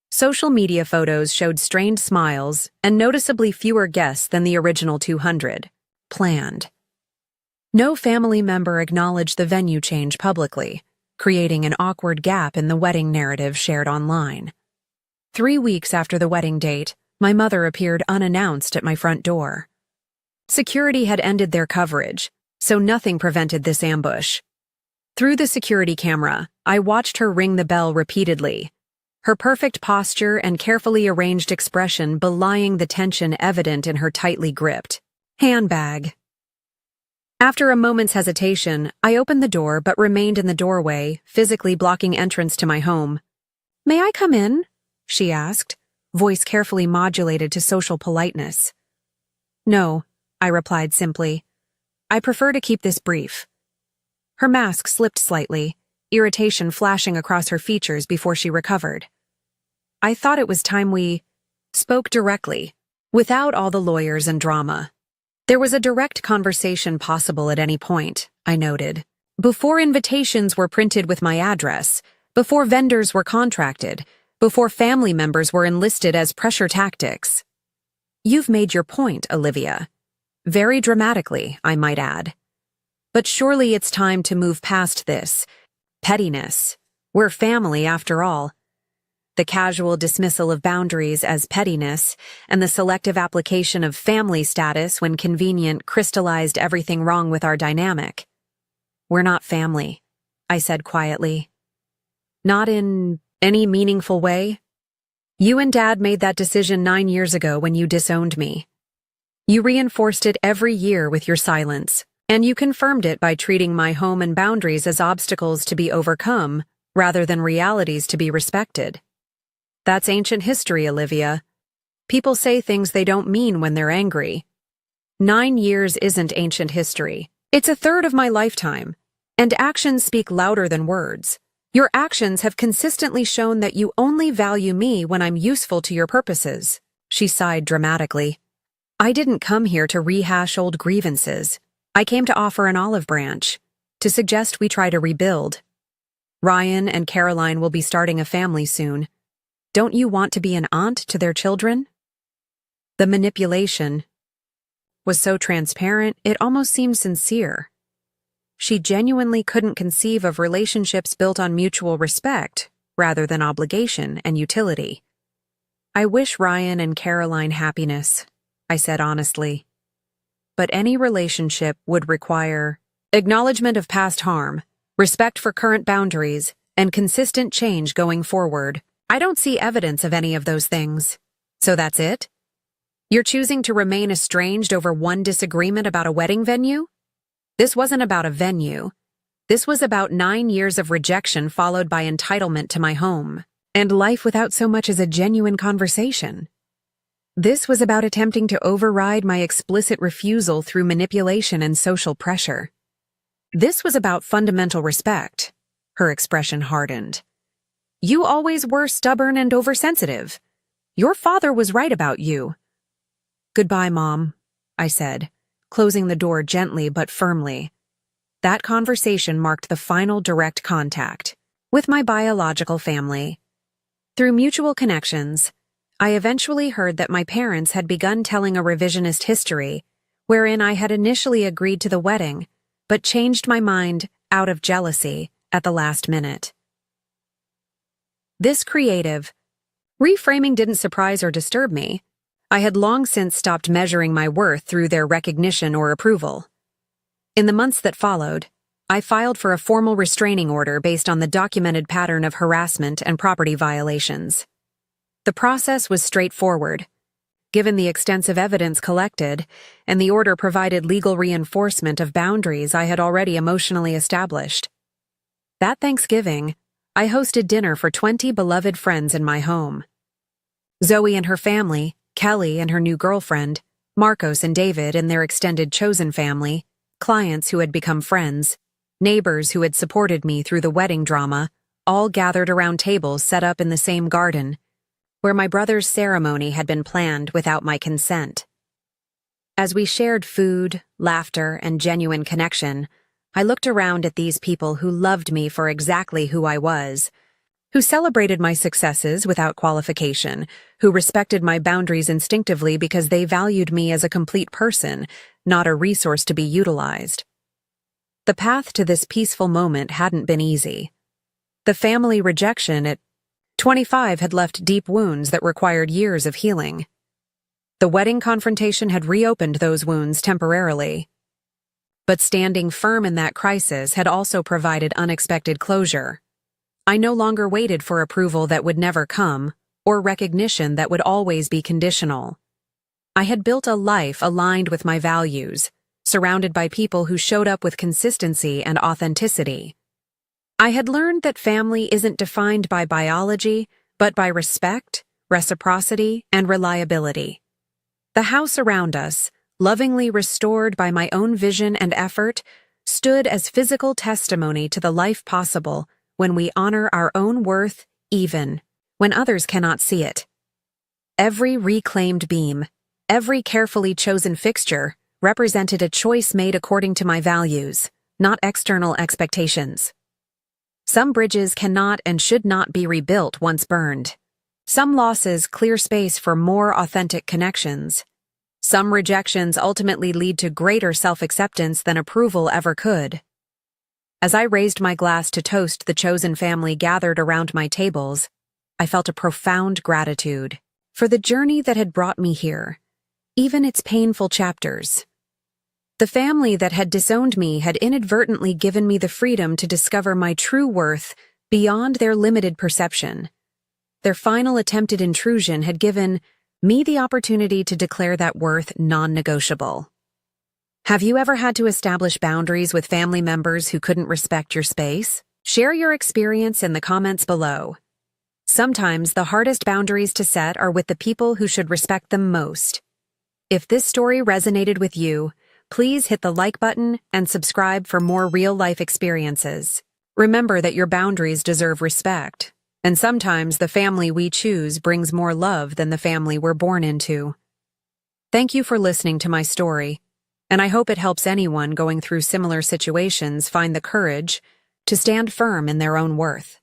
Social media photos showed strained smiles and noticeably fewer guests than the original 200 planned. No family member acknowledged the venue change publicly, creating an awkward gap in the wedding narrative shared online. 3 weeks after the wedding date, my mother appeared unannounced at my front door. Security had ended their coverage, so nothing prevented this ambush. Through the security camera, I watched her ring the bell repeatedly, her perfect posture and carefully arranged expression belying the tension evident in her tightly gripped handbag. After a moment's hesitation, I opened the door but remained in the doorway, physically blocking entrance to my home. "May I come in?" she asked, voice carefully modulated to social politeness. "No," I replied simply. "I prefer to keep this brief." Her mask slipped slightly, irritation flashing across her features before she recovered. "I thought it was time we spoke directly, without all the lawyers and drama. There was a direct conversation possible at any point," I noted. "Before invitations were printed with my address, before vendors were contracted, before family members were enlisted as pressure tactics." "You've made your point, Olivia. Very dramatically, I might add. But surely it's time to move past this pettiness. We're family, after all." The casual dismissal of boundaries as pettiness and the selective application of family status when convenient crystallized everything wrong with our dynamic. "We're not family," I said quietly. "Not in any meaningful way. You and Dad made that decision 9 years ago when you disowned me. You reinforced it every year with your silence, and you confirmed it by treating my home and boundaries as obstacles to be overcome rather than realities to be respected. That's ancient history, Olivia. People say things they don't mean when they're angry. 9 years isn't ancient history. It's a third of my lifetime, and actions speak louder than words. Your actions have consistently shown that you only value me when I'm useful to your purposes." She sighed dramatically. "I didn't come here to rehash old grievances. I came to offer an olive branch, to suggest we try to rebuild. Ryan and Caroline will be starting a family soon. Don't you want to be an aunt to their children?" The manipulation was so transparent it almost seemed sincere. She genuinely couldn't conceive of relationships built on mutual respect rather than obligation and utility. "I wish Ryan and Caroline happiness," I said honestly. "But any relationship would require acknowledgement of past harm, respect for current boundaries, and consistent change going forward. I don't see evidence of any of those things. So that's it? You're choosing to remain estranged over one disagreement about a wedding venue? This wasn't about a venue. This was about 9 years of rejection followed by entitlement to my home, and life without so much as a genuine conversation. This was about attempting to override my explicit refusal through manipulation and social pressure. This was about fundamental respect." Her expression hardened. "You always were stubborn and oversensitive. Your father was right about you." "Goodbye, Mom," I said, closing the door gently but firmly. That conversation marked the final direct contact. with my biological family. Through mutual connections, I eventually heard that my parents had begun telling a revisionist history, wherein I had initially agreed to the wedding, but changed my mind out of jealousy at the last minute. This creative reframing didn't surprise or disturb me. I had long since stopped measuring my worth through their recognition or approval. In the months that followed, I filed for a formal restraining order based on the documented pattern of harassment and property violations. The process was straightforward. Given the extensive evidence collected, and the order provided legal reinforcement of boundaries I had already emotionally established. That Thanksgiving, I hosted dinner for 20 beloved friends in my home. Zoe and her family, Kelly and her new girlfriend, Marcos and David and their extended chosen family, clients who had become friends, neighbors who had supported me through the wedding drama, all gathered around tables set up in the same garden, where my brother's ceremony had been planned without my consent. As we shared food, laughter, and genuine connection, I looked around at these people who loved me for exactly who I was, who celebrated my successes without qualification, who respected my boundaries instinctively because they valued me as a complete person, not a resource to be utilized. The path to this peaceful moment hadn't been easy. The family rejection at 25 had left deep wounds that required years of healing. The wedding confrontation had reopened those wounds temporarily. But standing firm in that crisis had also provided unexpected closure. I no longer waited for approval that would never come, or recognition that would always be conditional. I had built a life aligned with my values, surrounded by people who showed up with consistency and authenticity. I had learned that family isn't defined by biology, but by respect, reciprocity, and reliability. The house around us, lovingly restored by my own vision and effort, stood as physical testimony to the life possible when we honor our own worth even when others cannot see it. Every reclaimed beam, every carefully chosen fixture, represented a choice made according to my values, not external expectations. Some bridges cannot and should not be rebuilt once burned. Some losses clear space for more authentic connections. Some rejections ultimately lead to greater self-acceptance than approval ever could. As I raised my glass to toast the chosen family gathered around my tables, I felt a profound gratitude for the journey that had brought me here, even its painful chapters. The family that had disowned me had inadvertently given me the freedom to discover my true worth beyond their limited perception. Their final attempted intrusion had given me the opportunity to declare that worth non-negotiable. Have you ever had to establish boundaries with family members who couldn't respect your space? Share your experience in the comments below. Sometimes the hardest boundaries to set are with the people who should respect them most. If this story resonated with you, please hit the like button and subscribe for more real-life experiences. Remember that your boundaries deserve respect, and sometimes the family we choose brings more love than the family we're born into. Thank you for listening to my story, and I hope it helps anyone going through similar situations find the courage to stand firm in their own worth.